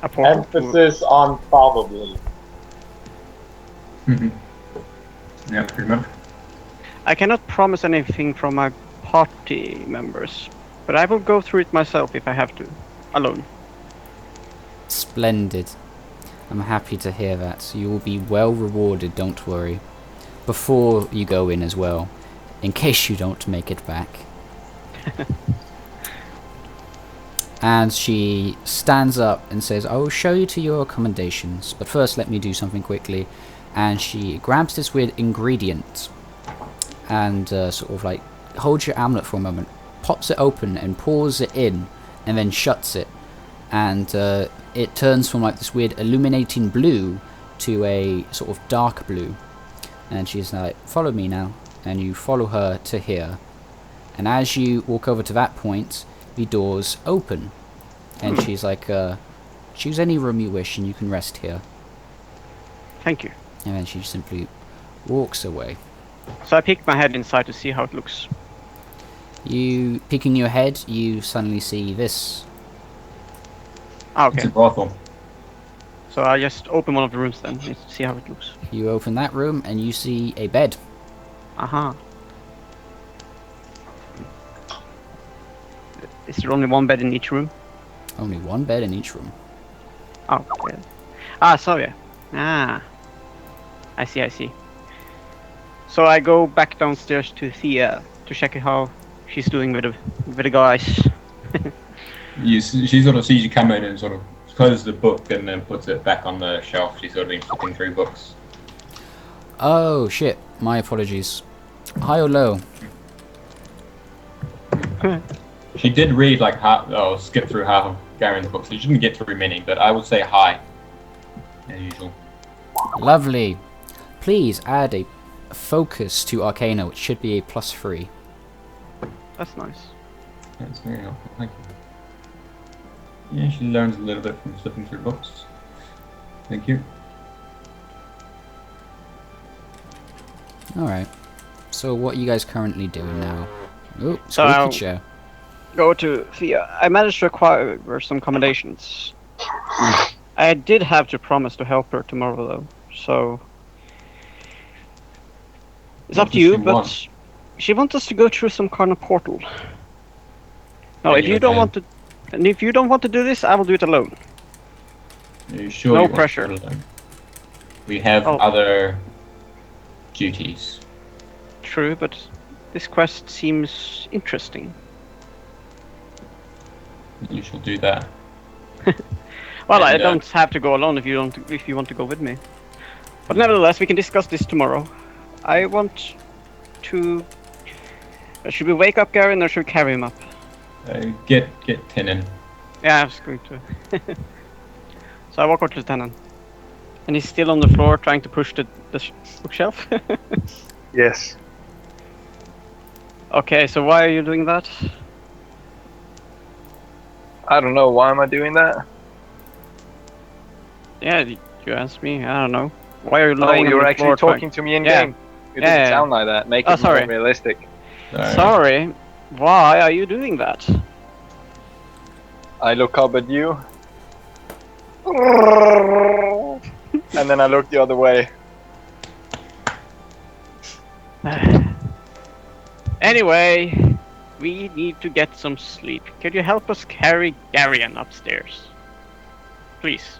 A portal. Emphasis on probably. Yeah, pretty much. I cannot promise anything from my party members, but I will go through it myself if I have to, alone. Splendid. I'm happy to hear that. You will be well rewarded, don't worry. Before you go in as well, in case you don't make it back. And she stands up and says, I will show you to your accommodations, but first let me do something quickly. And she grabs this weird ingredient and sort of like holds your amulet for a moment, pops it open and pours it in, and then shuts it. And it turns from like this weird illuminating blue to a sort of dark blue. And she's like, follow me now. And you follow her to here. And as you walk over to that point, the doors open. And she's like, choose any room you wish and you can rest here. Thank you. And then she simply walks away. So I peek my head inside to see how it looks. You, peeking your head, you suddenly see this. Ah, It's okay. a brothel. So I just open one of the rooms then, to see how it looks. You open that room and you see a bed. Aha. Is there only one bed in each room? Only one bed in each room. Oh, okay. Ah, sorry. Ah. I see. So I go back downstairs to Thea to check how she's doing with the guys. She sort of sees you come in and sort of closes the book and then puts it back on the shelf. She's sort of been flipping through books. Oh shit, my apologies. High or low? She did read like skip through half of Garen's books. She didn't get through many, but I would say high, as usual. Lovely. Please add a focus to Arcana, which should be a +3. That's nice. That's very helpful. Thank you. Yeah, she learns a little bit from flipping through books. Thank you. Alright. So what are you guys currently doing now? Oh, So squeaky chair. Go to Thea. I managed to acquire some accommodations. I did have to promise to help her tomorrow though, so it's What up to does you, she but want? she wants us to go through some kind of portal. No, Yeah, if you you don't can. want to, and if you don't want to do this, I will do it alone. Are you sure No you want to pressure. go alone? We have Oh. other duties. True, but this quest seems interesting. You shall do that. Well, I And, don't have to go alone if you don't. If you want to go with me, but nevertheless, we can discuss this tomorrow. I want to. Should we wake up Garen or should we carry him up? Get TENON. Yeah, I was going to. So I walk over to TENON. And he's still on the floor trying to push the bookshelf. Yes. Okay, so why are you doing that? I don't know. Why am I doing that? Yeah, you asked me. I don't know. Why are you No, lying on you were the actually floor talking to me in Yeah. game. It Yeah, didn't yeah. sound like that. Make Oh, it sorry. more realistic. Sorry. Why are you doing that? I look up at you. And then I look the other way. Anyway, we need to get some sleep. Can you help us carry Garion upstairs? Please.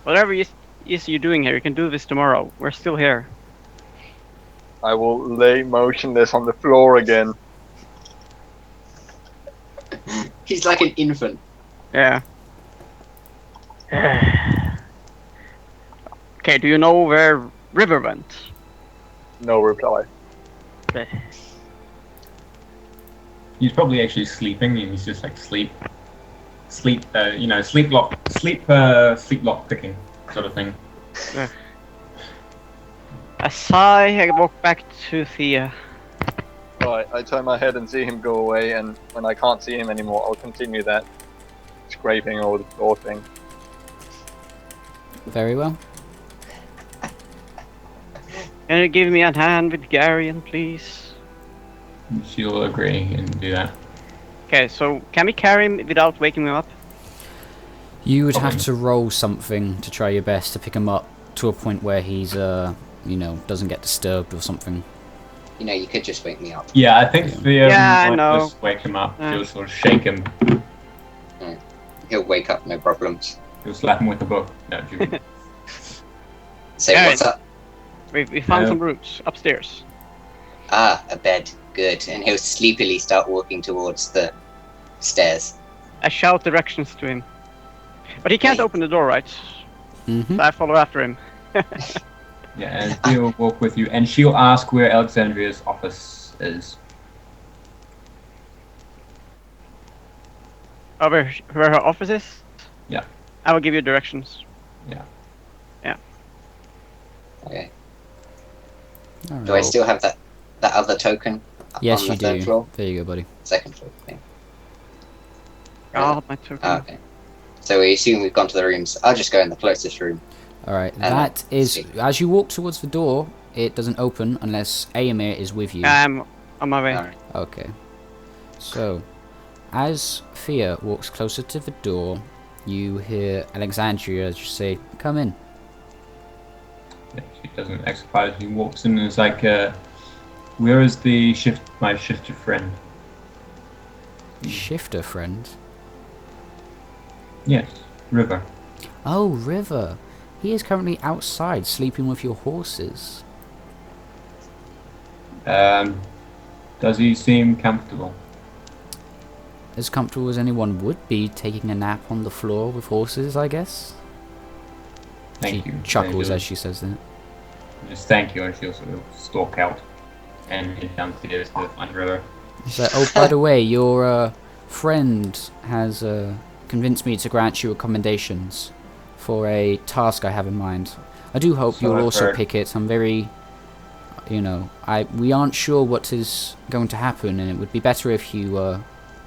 Whatever is you're doing here, you can do this tomorrow. We're still here. I will lay motionless on the floor again. He's like an infant. Yeah. Okay, do you know where River went? No reply. He's probably actually sleeping, and he's just like sleep lock picking sort of thing. A sigh, I walk back to Thea. Right, I turn my head and see him go away, and when I can't see him anymore, I'll continue that scraping over the floor thing. Very well. Can you give me a hand with Garion, please? She'll agree and do that. Okay, so can we carry him without waking him up? You would have to roll something to try your best to pick him up to a point where he's, you know, doesn't get disturbed or something. You know, you could just wake me up. Yeah, I think Thea Yeah, I might know. just wake him up. Yeah. She'll sort of shake him. He'll wake up, no problems. She'll slap him with the book. No, joking. Say, Alright. what's up? We found Yeah. some roots upstairs. Ah, a bed. Good. And he'll sleepily start walking towards the stairs. I shout directions to him. But he can't Hey. open the door, right? Mm-hmm. So I follow after him. Yeah, and Thea will walk with you, and she'll ask where Alexandria's office is. Oh, where her office is? Yeah. I will give you directions. Okay. Alright. Do I still have that other token up Yes, on you the third do. floor? There you go, buddy. Second floor, okay. Oh, my token. Ah, okay. So we assume we've gone to the rooms. I'll just go in the closest room. Alright, And that is... see. As you walk towards the door, it doesn't open unless Aemir is with you. I'm on my way. Alright. Okay. So, as Thea walks closer to the door, you hear Alexandria just say, "Come in." Yeah, she doesn't act surprised. She walks in and is like, where is my shifter friend? Shifter friend. Yes, River. Oh, River. He is currently outside sleeping with your horses. Does he seem comfortable? As comfortable as anyone would be taking a nap on the floor with horses, I guess. Thank She you. chuckles And as she says that. just thank you, and she'll sort of stalk out and head downstairs to find River. She's like, "Oh, by the way, your friend has convinced me to grant you accommodations for a task I have in mind. I do hope So you'll I've also heard. pick it. I'm very, you know, we aren't sure what is going to happen, and it would be better if you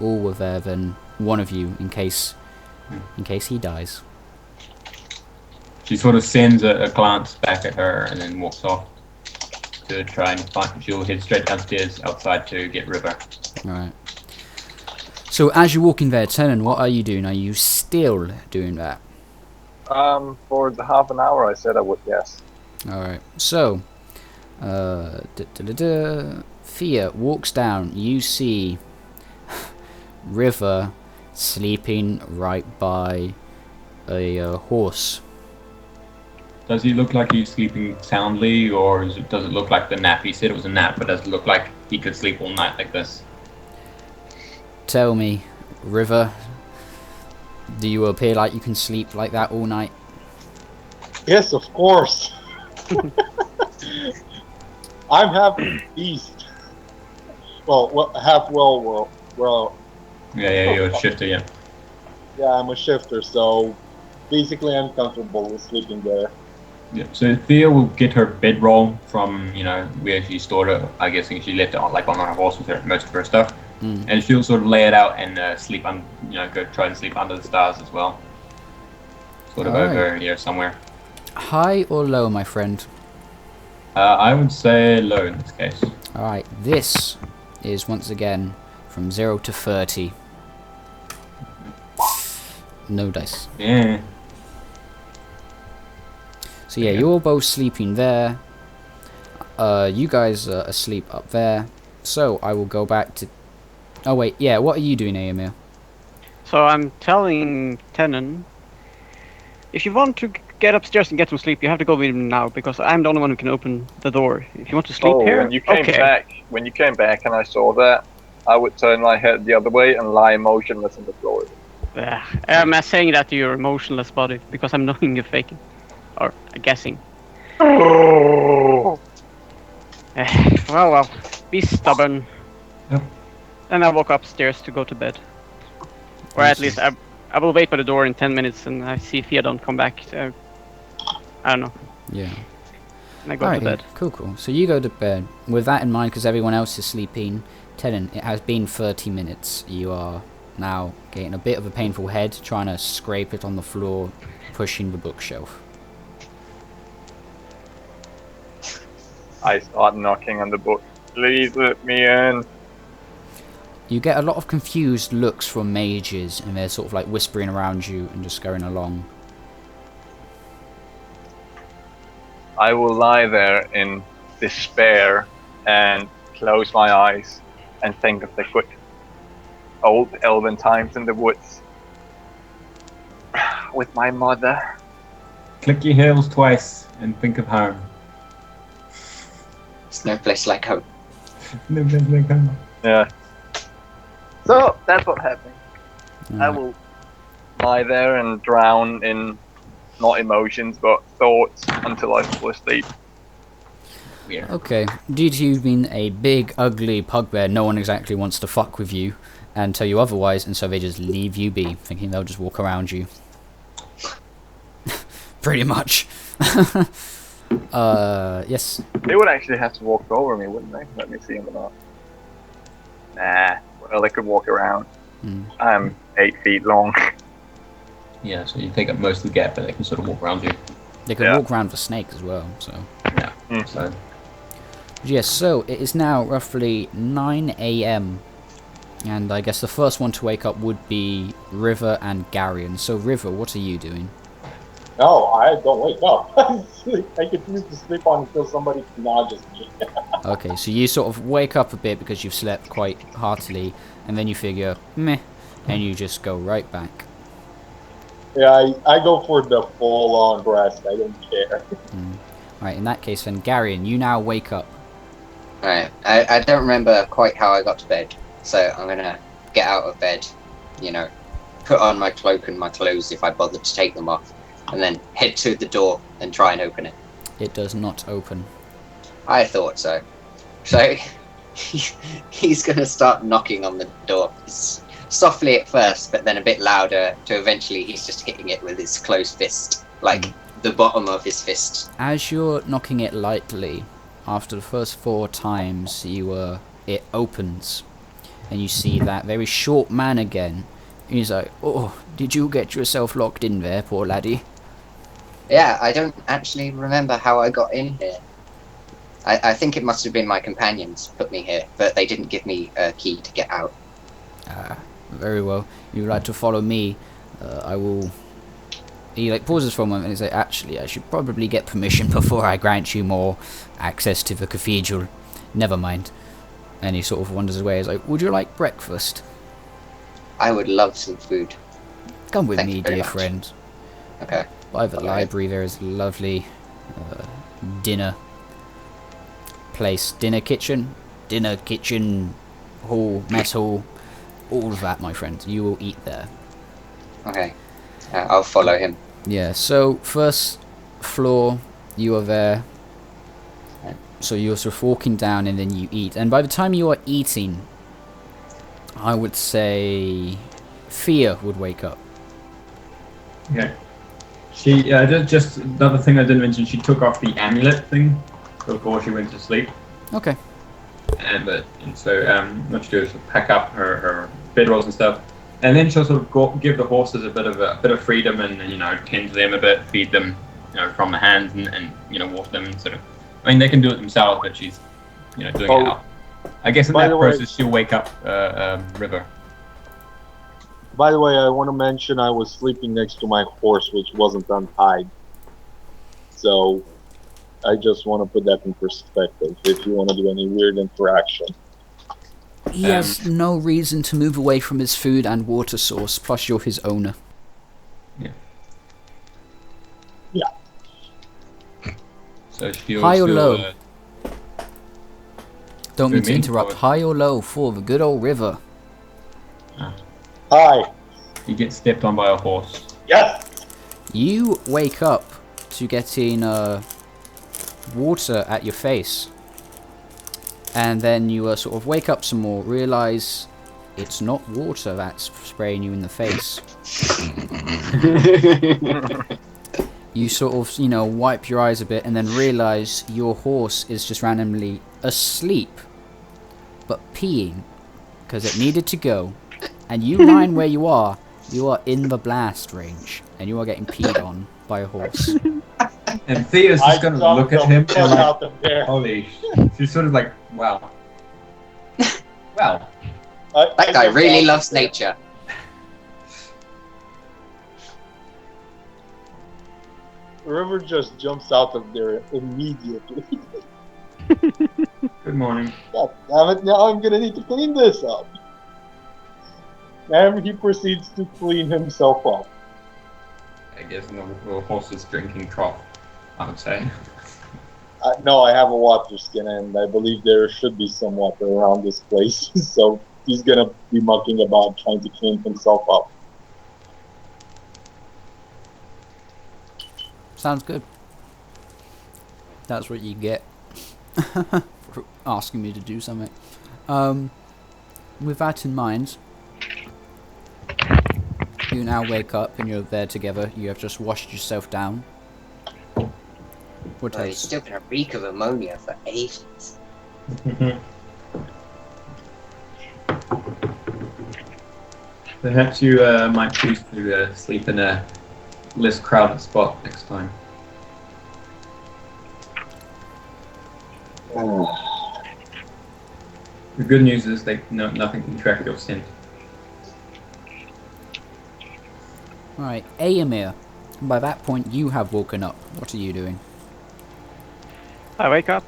all were there than one of you in case he dies." She sort of sends a glance back at her and then walks off to try and find. She'll head straight downstairs outside to get River. Alright. So as you're walking there, Tenon, what are you doing? Are you still doing that? For the half an hour I said I would, yes. Alright. So, Thea walks down. You see River sleeping right by a horse. Does he look like he's sleeping soundly, or does it look like the nap? He said it was a nap, but does it look like he could sleep all night like this? Tell me, River, do you appear like you can sleep like that all night? Yes, of course. I'm half beast. Well, half well. Yeah, you're a shifter, yeah. Yeah, I'm a shifter, so basically I'm comfortable with sleeping there. Yeah. So Thea will get her bedroll from, where she stored it. I guess she left it on her horse with her, most of her stuff. And she'll sort of lay it out and sleep on, go try and sleep under the stars as well. Sort of Alright. over here somewhere. High or low, my friend? I would say low in this case. Alright, this is once again from 0 to 30. No dice. Yeah. So yeah, Okay. you're both sleeping there. You guys are asleep up there. So I will go back to... Oh wait, yeah, what are you doing, Aemir? So I'm telling Tenon, if you want to get upstairs and get some sleep, you have to go with him now, because I'm the only one who can open the door. If you want to sleep here, When you came back and I saw that, I would turn my head the other way and lie motionless on the floor. I'm saying that to your emotionless body, because I'm knowing you're faking. Or guessing. Oh. Well, be stubborn. Yep. And I walk upstairs to go to bed. Or at least I will wait by the door in 10 minutes and I see if Thea don't come back. I don't know. Yeah. And I go Alright, to bed. cool. So you go to bed. With that in mind, because everyone else is sleeping, Tenon, it has been 30 minutes. You are now getting a bit of a painful head, trying to scrape it on the floor, pushing the bookshelf. I start knocking on the book. Please let me in. You get a lot of confused looks from mages, and they're sort of like whispering around you and just going along. I will lie there in despair and close my eyes and think of the good old elven times in the woods with my mother. Click your heels twice and think of home. There's no place like home. No place like home. Yeah. So that's what happened. I will lie there and drown in not emotions but thoughts until I fall asleep. Weird. Okay, due to you being a big, ugly pugbear, no one exactly wants to fuck with you and tell you otherwise, and so they just leave you be, thinking they'll just walk around you. Pretty much. Yes. They would actually have to walk over me, wouldn't they? Let me see them or not. Nah. Well, they could walk around. I'm 8 feet long. Yeah, so you take up most of the gap, but they can sort of walk around you. They can walk around the snake as well, so. Yeah. So. Yes, so it is now roughly 9 AM. And I guess the first one to wake up would be River and Garion. So River, what are you doing? No, I don't wake up. I continue to sleep on until somebody nudges me. Okay, so you sort of wake up a bit because you've slept quite heartily, and then you figure, meh, and you just go right back. Yeah, I go for the full-on rest. I don't care. Right, in that case then, Garion, you now wake up. Alright, I don't remember quite how I got to bed, so I'm gonna get out of bed, you know, put on my cloak and my clothes if I bothered to take them off, and then head to the door and try and open it. It does not open. I thought so. So, he's gonna start knocking on the door. Softly at first, but then a bit louder, to eventually he's just hitting it with his closed fist, like the bottom of his fist. As you're knocking it lightly, after the first 4 times, it opens, and you see that very short man again. He's like, "Oh, did you get yourself locked in there, poor laddie?" Yeah, I don't actually remember how I got in here. I think it must have been my companions put me here, but they didn't give me a key to get out. Very well. You'd like to follow me? I will. He pauses for a moment and he's like, "Actually, I should probably get permission before I grant you more access to the cathedral. Never mind." And he sort of wanders away. He's like, "Would you like breakfast?" I would love some food. Come with Thank me, you very dear much. friend. Okay. By the Alright. library, there is a lovely dinner place, dinner kitchen, hall, mess hall, all of that, my friend. You will eat there. Okay. I'll follow him. Yeah, so first floor, you are there. So you're sort of walking down and then you eat. And by the time you are eating, I would say Thea would wake up. Okay. She just another thing I didn't mention. She took off the amulet thing before she went to sleep, Okay. and so what she do is pack up her bedrolls and stuff, and then she'll sort of give the horses a bit of freedom and tend to them a bit, feed them from the hands and water them and sort of. I mean they can do it themselves, but she's doing it out. I guess in By that the way- process she'll wake up River. By the way, I want to mention I was sleeping next to my horse, which wasn't untied. So, I just want to put that in perspective, if you want to do any weird interaction. He has no reason to move away from his food and water source, plus you're his owner. So she'll High or still, low? Don't mean to me? interrupt. Or- High or low for the good old River? Hi. you get stepped on by a horse. Yes. You wake up to getting water at your face. And then you sort of wake up some more, realize it's not water that's spraying you in the face. You sort of, wipe your eyes a bit and then realize your horse is just randomly asleep, but peeing, because it needed to go. And you lying where you are in the blast range, and you are getting peed on by a horse. And Thea's just going to look at him and out of there. holy shit. She's sort of like, wow. Well, That guy really loves nature. River just jumps out of there immediately. Good morning. God damn it, now I'm gonna need to clean this up. And he proceeds to clean himself up. I guess in the horse's drinking trough, I would say. No, I have a water skin, and I believe there should be some water around this place. So he's gonna be mucking about trying to clean himself up. Sounds good. That's what you get for asking me to do something. With that in mind, you now wake up and you're there together. You have just washed yourself down. What Well, he's else? still gonna reek of ammonia for ages. Perhaps you might choose to sleep in a less crowded spot next time. The good news is nothing can track your scent. Alright, Aemir. By that point, you have woken up. What are you doing? I wake up,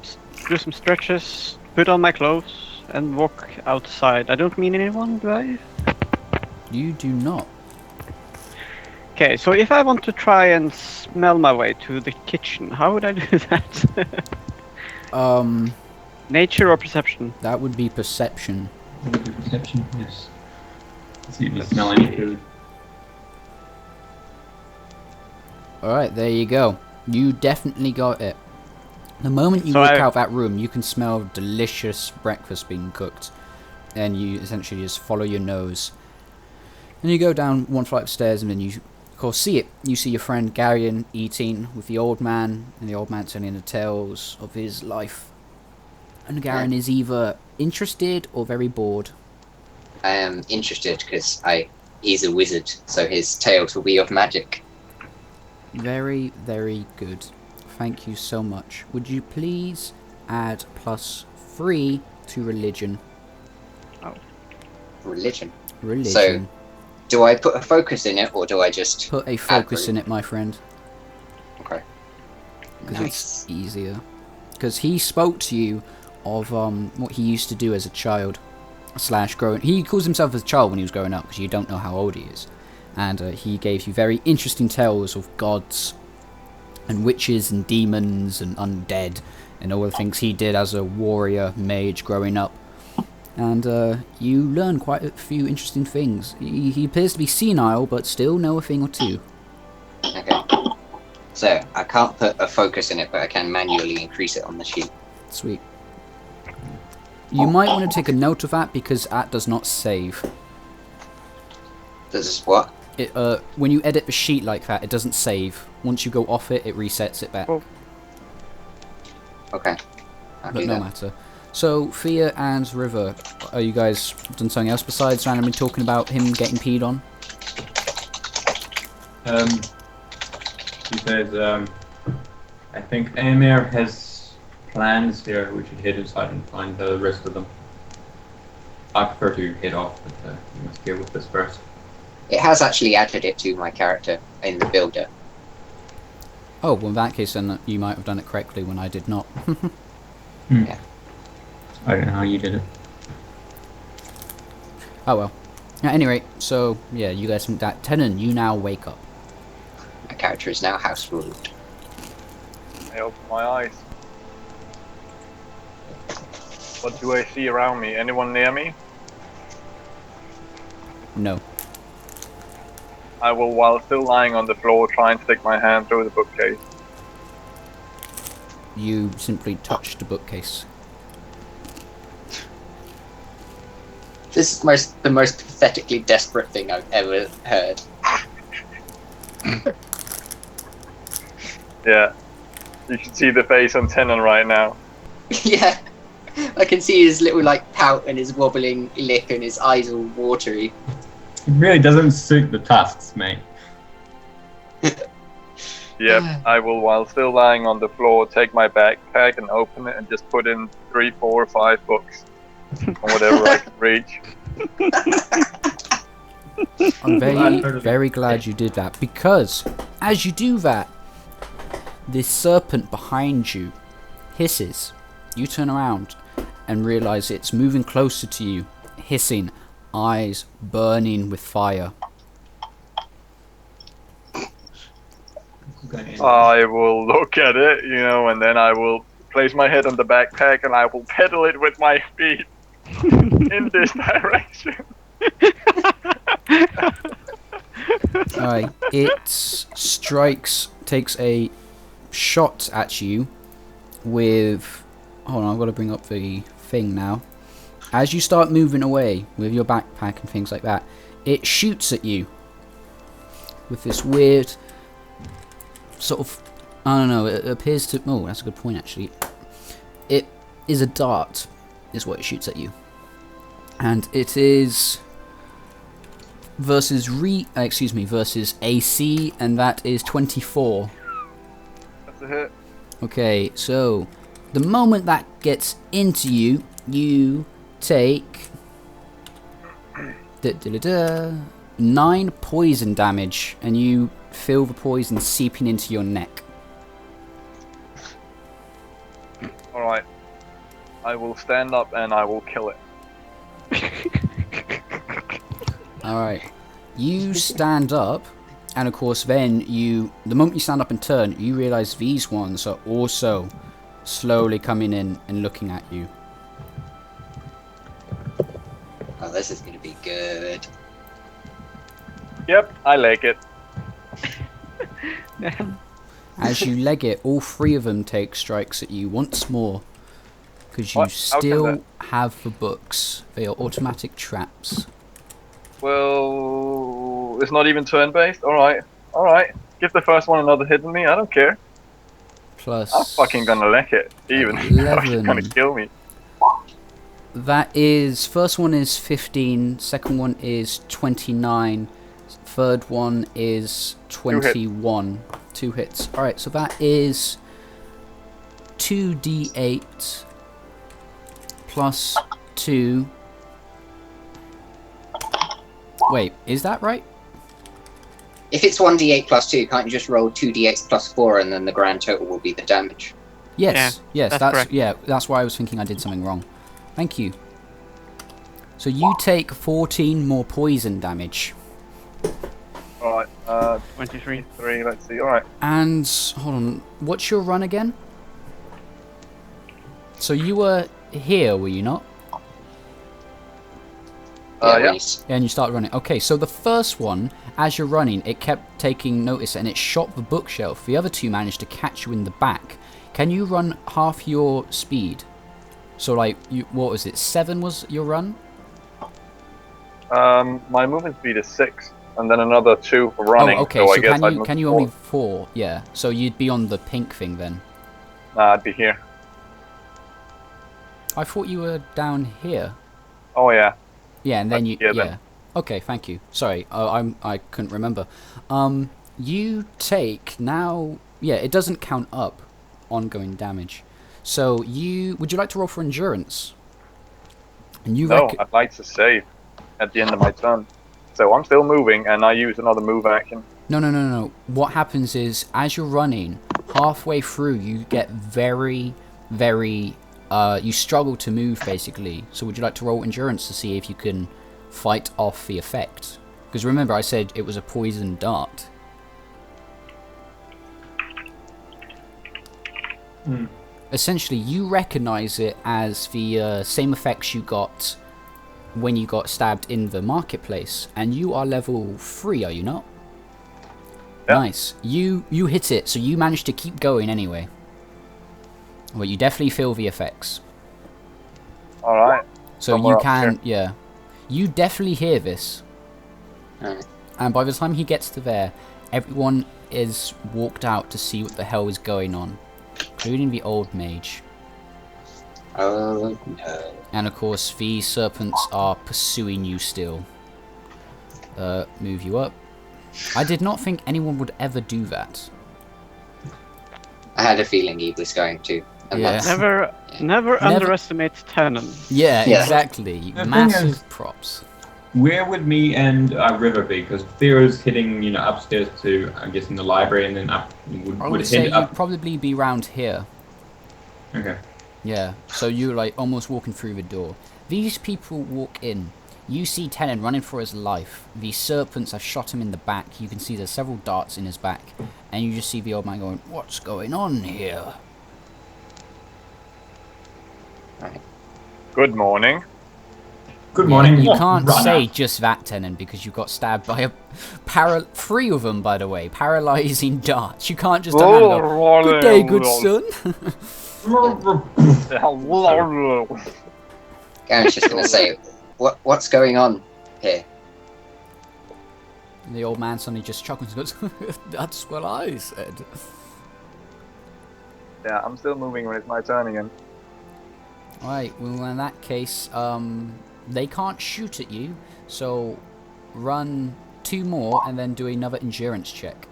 do some stretches, put on my clothes, and walk outside. I don't mean anyone, do I? You do not. Okay, so if I want to try and smell my way to the kitchen, how would I do that? Nature or perception? That would be perception. Perception, yes. See if you Let's smell any see. food. Alright, there you go. You definitely got it. The moment you So walk I- out that room, you can smell delicious breakfast being cooked. And you essentially just follow your nose. And you go down one flight of stairs and then you, of course, see it. You see your friend Garion eating with the old man, and the old man telling the tales of his life. And Garion is either interested or very bored. I am interested because he's a wizard, so his tales will be of magic. Very, very good. Thank you so much. Would you please add +3 to religion? Religion. Religion. Do I put a focus in it, or do I just... Put a focus in it, my friend. Okay. Because Nice. it's easier. Because he spoke to you of what he used to do as a child. / growing. He calls himself as a child when he was growing up, because you don't know how old he is. And he gave you very interesting tales of gods and witches and demons and undead and all the things he did as a warrior mage growing up. And you learn quite a few interesting things. He appears to be senile, but still know a thing or two. Okay. So, I can't put a focus in it, but I can manually increase it on the sheet. Sweet. You might want to take a note of that, because that does not save. This is what? It when you edit the sheet like that, it doesn't save. Once you go off it, it resets it back. Oh. Okay. I'll But do no that. matter. So, Thea and River, are you guys done something else besides randomly talking about him getting peed on? She says, I think Aemir has plans here. We should head inside and find the rest of them. I prefer to head off, but we must deal with this first. It has actually added it to my character in the builder. Oh, well in that case then you might have done it correctly when I did not. Yeah. I don't know how you did it. Oh well. At any rate, so yeah, you guys think that. Tenon, you now wake up. My character is now house ruled. I open my eyes. What do I see around me? Anyone near me? No. I will, while still lying on the floor, try and stick my hand through the bookcase. You simply touched the bookcase. This is the most pathetically desperate thing I've ever heard. Yeah. You should see the face on Tenon right now. Yeah. I can see his little pout and his wobbling lip and his eyes all watery. It really doesn't suit the tasks, mate. Yep, I will, while still lying on the floor, take my backpack and open it and just put in 3, 4, 5 books. Or whatever I can reach. I'm very glad you did that, because as you do that, this serpent behind you hisses. You turn around and realize it's moving closer to you, hissing, eyes burning with fire. I will look at it, and then I will place my head on the backpack and I will pedal it with my feet in this direction. Alright, it takes a shot at you with... Hold on, I've got to bring up the thing now. As you start moving away with your backpack and things like that, it shoots at you with this weird sort of... I don't know, it appears to... Oh, that's a good point, actually. It is a dart, is what it shoots at you. And it is... versus AC, and that is 24. That's a hit. Okay, so the moment that gets into you, you take 9 poison damage, and you feel the poison seeping into your neck. Alright. I will stand up and I will kill it. Alright. You stand up, and of course then the moment you stand up and turn, you realise these ones are also slowly coming in and looking at you. Oh, this is going to be good. Yep, I like it. As you leg it, all 3 of them take strikes at you once more. Because you What? still have the books. They are automatic traps. Well, it's not even turn-based? Alright. Give the first one another hit on me, I don't care. Plus... I'm fucking gonna lick it, even. It's gonna kill me. That is... First one is 15, second one is 29, third one is 21. 2 hits. Alright, so that is 2d8 plus 2... Wait, is that right? If it's 1d8 plus 2, can't you just roll 2d8s plus 4 and then the grand total will be the damage? Yes, Yeah, yes, that's correct. yeah, that's why I was thinking I did something wrong. Thank you. So you take 14 more poison damage. Alright, 23. 3, let's see, alright. And, hold on, what's your run again? So you were here, were you not? Yeah. Yeah, and you start running. Okay, so the first one, as you're running, it kept taking notice and it shot the bookshelf. The other 2 managed to catch you in the back. Can you run half your speed? So, like, what was it? 7 was your run? My movement speed is 6, and then another 2 for running. Oh, okay. So, I So guess can you only 4? Yeah. So you'd be on the pink thing then. Nah, I'd be here. I thought you were down here. Oh yeah. Yeah, and then you. Yeah, Yeah. then. Okay, thank you. Sorry, I couldn't remember. You take now. Yeah, it doesn't count up ongoing damage. So would you like to roll for endurance? And you No, I'd like to save at the end of my turn. So I'm still moving, and I use another move action. No. What happens is, as you're running, halfway through, you get very, you struggle to move, basically. So would you like to roll endurance to see if you can fight off the effect? Because remember, I said it was a poison dart. Essentially, you recognize it as the same effects you got when you got stabbed in the marketplace. And you are level 3, are you not? Yeah. Nice. You hit it, so you managed to keep going anyway. Well, you definitely feel the effects. Alright. So Somewhere you up can, here. yeah. You definitely hear this. Alright. And by the time he gets to there, everyone is walked out to see what the hell is going on. Including the old mage. Oh no. And of course, these serpents are pursuing you still. Move you up. I did not think anyone would ever do that. I had a feeling he was going to. And Yeah. that's- Never underestimate TENON. Yeah, Yeah. exactly. The thing Massive is- props. Where would me and River be? Because Theo's heading, upstairs to, I'm guessing, the library, and then up. I Would would say head you'd up. probably be round here. Okay. Yeah, so you're like almost walking through the door. These people walk in. You see Tenon running for his life. The serpents have shot him in the back. You can see there's several darts in his back. And you just see the old man going, "What's going on here?" Good morning. Good morning. You What can't runner? say just that, Tenon, because you got stabbed by a three of them, by the way, paralyzing darts. You can't just turn around and go, "Good day, good son." Garen's just gonna say, what's going on here? And the old man suddenly just chuckles and goes, "That's what I said." Yeah, I'm still moving when it's my turn again. Right, well in that case, they can't shoot at you, so run 2 more and then do another endurance check.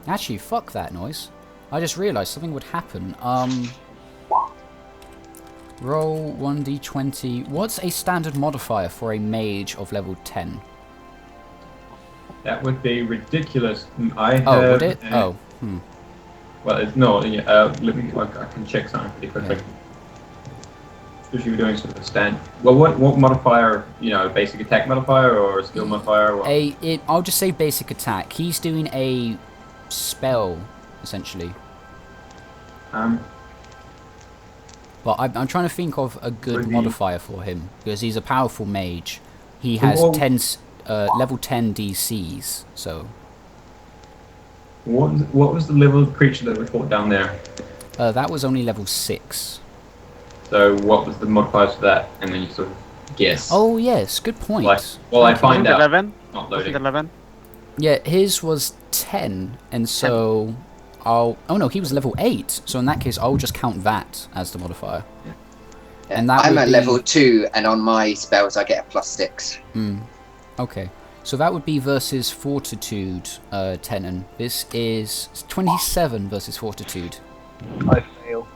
Actually, fuck that noise. I just realised something would happen. Roll 1d20. What's a standard modifier for a mage of level 10? That would be ridiculous. I have. Oh, would it? Oh, Well, it's no. Yeah, let me. I can check something pretty quickly. Yeah. Especially if we're doing sort of a stand. Well, what modifier? Basic attack modifier or skill modifier? Or what? I'll just say basic attack. He's doing a spell, essentially. But I'm trying to think of a good Would be- modifier for him, because he's a powerful mage. He has Well- level 10 DCs, so... What was the level of creature that we fought down there? that was only level 6. So what was the modifiers for that? And then you sort of guess. Oh yes, good point. Well, I Was find it out. 11? Not Was it loading. 11? Yeah, his was 10, and so oh no, he was level 8, so in that case I'll just count that as the modifier. And that I'm would at be- level 2, and on my spells I get a +6. Okay, so that would be versus Fortitude, Tenon. This is 27 versus Fortitude. I fail.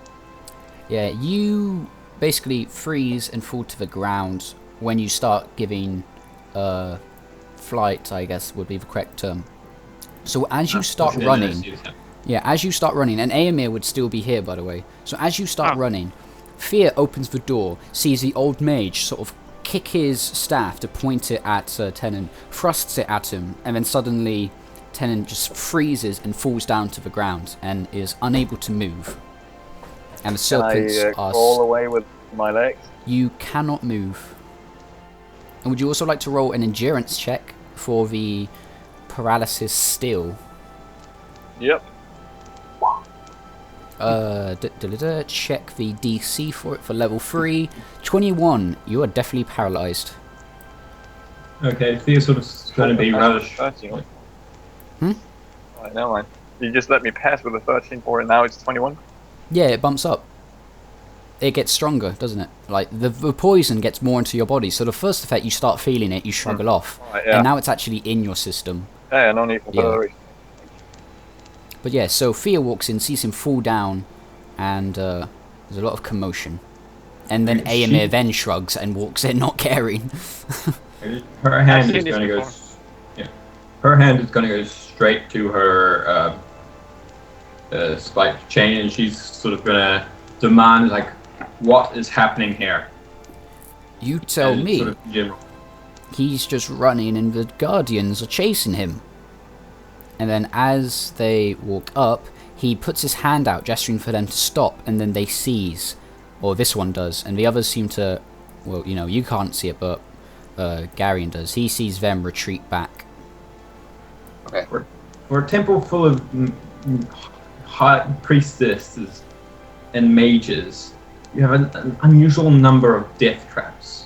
Yeah, you basically freeze and fall to the ground when you start giving flight, I guess would be the correct term. So as you start running, as you start running, and Aemir would still be here, by the way. So as you start running, Fear opens the door, sees the old mage sort of kick his staff to point it at Tenon, thrusts it at him, and then suddenly Tenon just freezes and falls down to the ground and is unable to move. And the serpents Can I are... crawl away with my legs? You cannot move. And would you also like to roll an endurance check for the paralysis still? Yep. Check the DC for it for level 3. 21. You are definitely paralyzed. Okay, Theo sort of going to be rather. 13. Hmm? Alright, never mind. You just let me pass with a 13 for it, now it's 21? Yeah, it bumps up. It gets stronger, doesn't it? Like, the poison gets more into your body, so the first effect, you start feeling it, you shrug it off. Alright, yeah. And now it's actually in your system. Yeah, no need for Yeah. further reason. But yeah, so Fia walks in, sees him fall down, and there's a lot of commotion. And then She- Aemir then shrugs and walks in, not caring. Her hand seen is this going to go. before. Yeah, her hand is going to go straight to her spike chain, and she's sort of going to demand, like, what is happening here? You tell And me. sort of general. He's just running and the Guardians are chasing him. And then as they walk up, he puts his hand out, gesturing for them to stop, and then they seize. Or this one does, and the others seem to... Well, you know, you can't see it, but Garion does. He sees them retreat back. Okay. For a temple full of high priestesses and mages, you have an unusual number of death traps.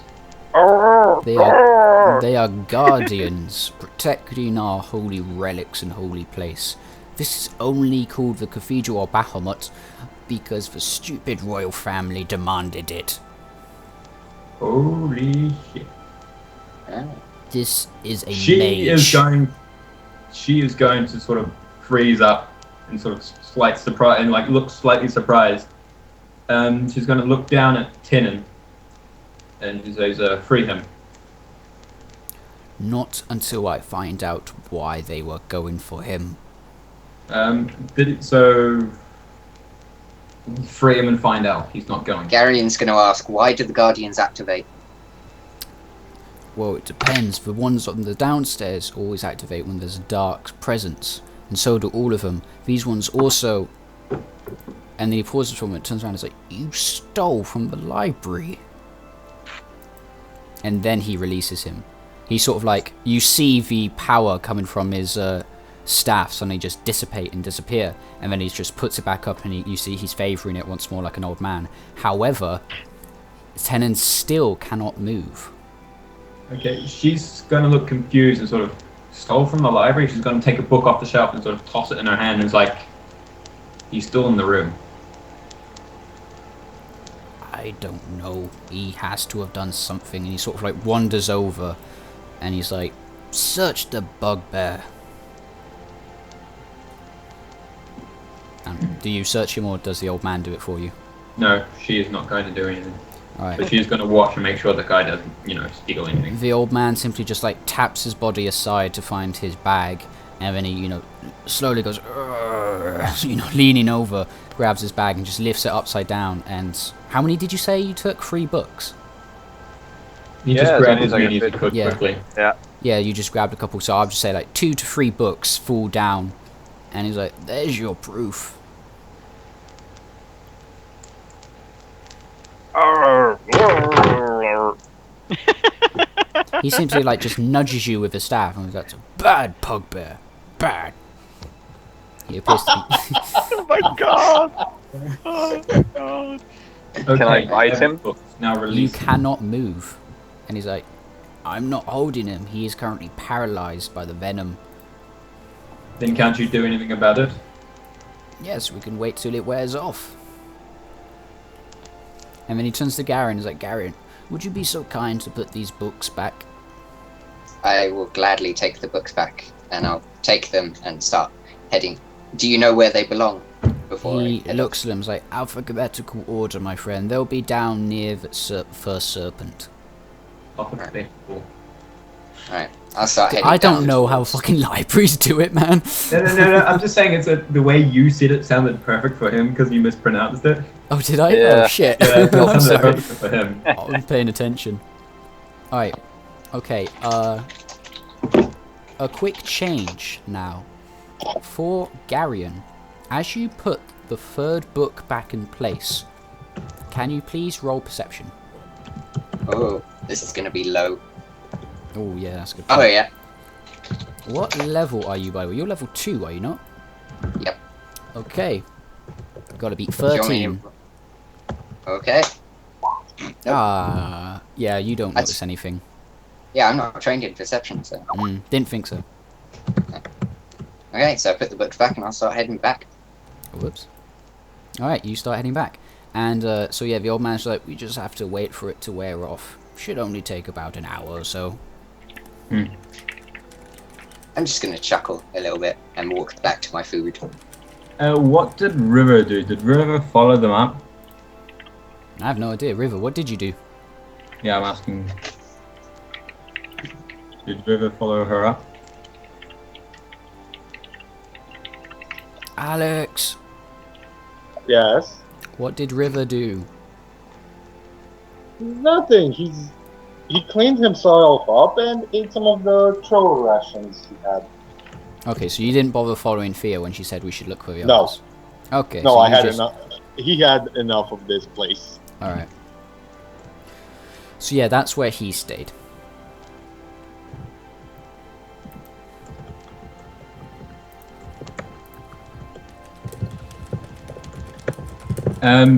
They are Guardians, protecting our holy relics and holy place. This is only called the Cathedral of Bahamut because the stupid royal family demanded it. Holy shit. Oh. This is a She mage. is going to sort of freeze up in sort of slight surprise and like looks slightly surprised. She's going to look down at Tenon and she says, "Free him." Not until I find out why they were going for him. So free him and find out he's not going. Garion's going to ask, why do the Guardians activate? Well, it depends. The ones on the downstairs always activate when there's a dark presence, and so do all of them. These ones also... And then he pauses for a moment, turns around and is like, "You stole from the library." And then he releases him. He sort of like... You see the power coming from his staff suddenly just dissipate and disappear, and then he just puts it back up, and you see he's favouring it once more like an old man. However, Tenon still cannot move. Okay, she's going to look confused and sort of stole from the library. She's going to take a book off the shelf and sort of toss it in her hand and is like, "He's still in the room." I don't know. He has to have done something, and he sort of like wanders over, and he's like, "Search the bugbear." Do you search him, or does the old man do it for you? No, she is not going to do anything. Alright. But she's going to watch and make sure the guy doesn't, steal anything. The old man simply just like taps his body aside to find his bag, and then he, slowly goes, leaning over, grabs his bag and just lifts it upside down. And how many did you say you took? 3 books? You Yeah, just as grab many as as I many can as you fit. could Yeah. quickly. Yeah, you just grabbed a couple. So I'll just say like 2 to 3 books fall down, and he's like, "There's your proof." He simply like just nudges you with his staff, and he's like, "Bad bugbear, bad." He appears to be... Oh my god! Oh my god! Okay, Can I bite him? Now You release. cannot move. And he's like, "I'm not holding him. He is currently paralyzed by the venom." Then can't you do anything about it? Yes, we can wait till it wears off. And then he turns to Garen and is like, "Garen, would you be so kind to put these books back?" I will gladly take the books back, and I'll take them and start heading. Do you know where they belong? Before He I head looks at him and is like, "Alphabetical order, my friend. They'll be down near the first serpent." Alphabetical. Alright, I'll start heading I don't down know how towards- fucking libraries do it, man. No. I'm just saying the way you said it sounded perfect for him because you mispronounced it. Oh, did I? Yeah. Oh, shit. Yeah, it I'm sounded sorry. perfect for him. I wasn't paying attention. Alright. Okay, a quick change now. For Garion, as you put the 3rd book back in place, can you please roll perception? Oh, this is going to be low. Oh, yeah, that's good. Oh, yeah. What level are you, by the way? You're level 2, are you not? Yep. Okay. Gotta beat Do you want me 13. to- Okay. Ah, yeah, you don't That's- notice anything. Yeah, I'm not trained in perception, so... Didn't think so. Okay, so I put the books back and I'll start heading back. Whoops. Alright, you start heading back. And, so yeah, the old man's like, "We just have to wait for it to wear off. Should only take about an hour or so." I'm just going to chuckle a little bit and walk back to my food. What did River do? Did River follow them up? I have no idea. River, what did you do? Yeah, I'm asking. Did River follow her up? Alex, Yes. what did River do? Nothing. He cleaned himself up and ate some of the troll rations he had. Okay, so you didn't bother following Thea when she said we should look for the No. others? Okay. No, so I you had just... enough. He had enough of this place. Alright. So yeah, that's where he stayed.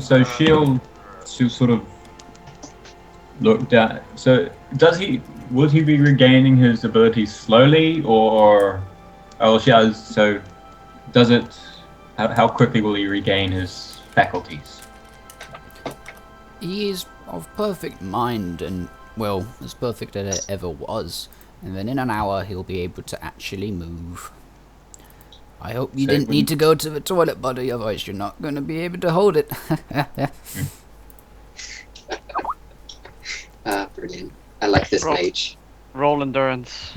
So she'll sort of look down. So would he be regaining his abilities slowly, or so does it? How quickly will he regain his faculties? He is of perfect mind and, well, as perfect as it ever was. And then in an hour he'll be able to actually move. I hope you So didn't when- need to go to the toilet, buddy, otherwise you're not going to be able to hold it. Brilliant. I like this Roll. mage. Roll endurance.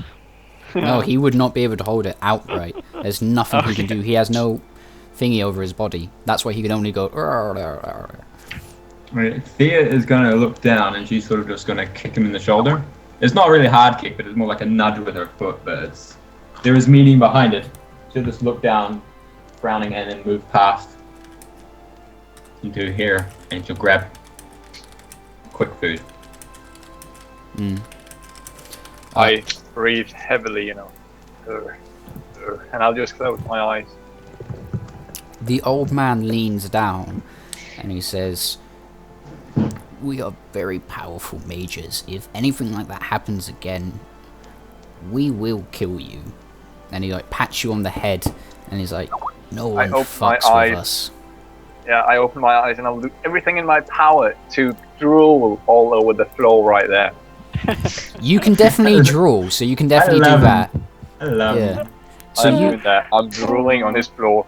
No, he would not be able to hold it outright. There's nothing he can do. He has no thingy over his body. That's why he can only go... Right, Thea is going to look down and she's sort of just going to kick him in the shoulder. It's not really a hard kick, but it's more like a nudge with her foot, but there is meaning behind it. She'll just look down, frowning, and then move past into here, and she'll grab quick food. I breathe heavily, and I'll just close my eyes. The old man leans down and he says, "We are very powerful mages. If anything like that happens again, we will kill you." And he like pats you on the head and he's like, "No one open my fucks eyes. with us." Yeah, I open my eyes and I'll do everything in my power to drool all over the floor right there. You can definitely drool, so you can definitely do love that. I love Yeah. him. So I'm you, doing that. I'm drooling on his floor.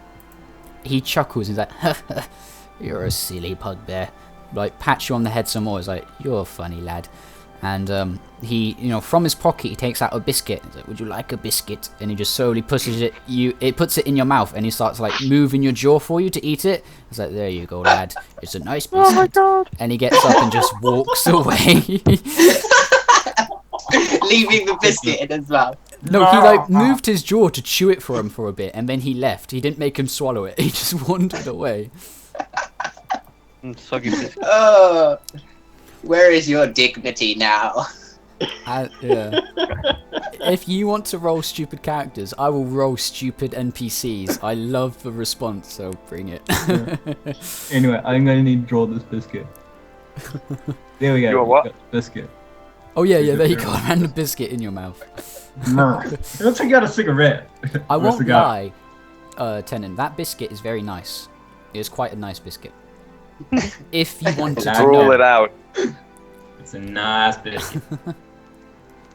he chuckles and he's like, "You're a silly bugbear." Like pats you on the head some more. He's like, "You're a funny lad." And he, from his pocket, he takes out a biscuit. He's like, "Would you like a biscuit?" And he just slowly pushes it. It puts it in your mouth, and he starts like moving your jaw for you to eat it. It's like, "There you go, lad. It's a nice biscuit." Oh my god. And he gets up and just walks away. Leaving the biscuit in his mouth. No, he like moved his jaw to chew it for him for a bit, and then he left. He didn't make him swallow it. He just wandered away. Soggy biscuit. Oh, where is your dignity now? Yeah. If you want to roll stupid characters, I will roll stupid NPCs. I love the response, so bring it. Anyway, I'm going to need to draw this biscuit. There we go. You a what? Got the biscuit. Oh yeah, there you go. A random biscuit in your mouth. It looks like you got a cigarette. I Or a won't cigar. lie, Tenon. That biscuit is very nice. It is quite a nice biscuit. If you wanted to Drool know. it out. It's a nice biscuit.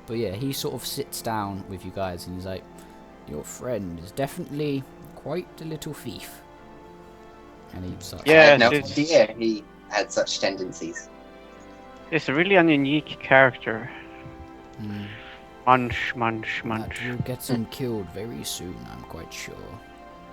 But yeah, he sort of sits down with you guys and he's like, "Your friend is definitely quite a little thief." And he starts I Yeah, had no it's- idea he had such tendencies. It's really a unique character. "Hmm, Munch. that will get him killed very soon, I'm quite sure."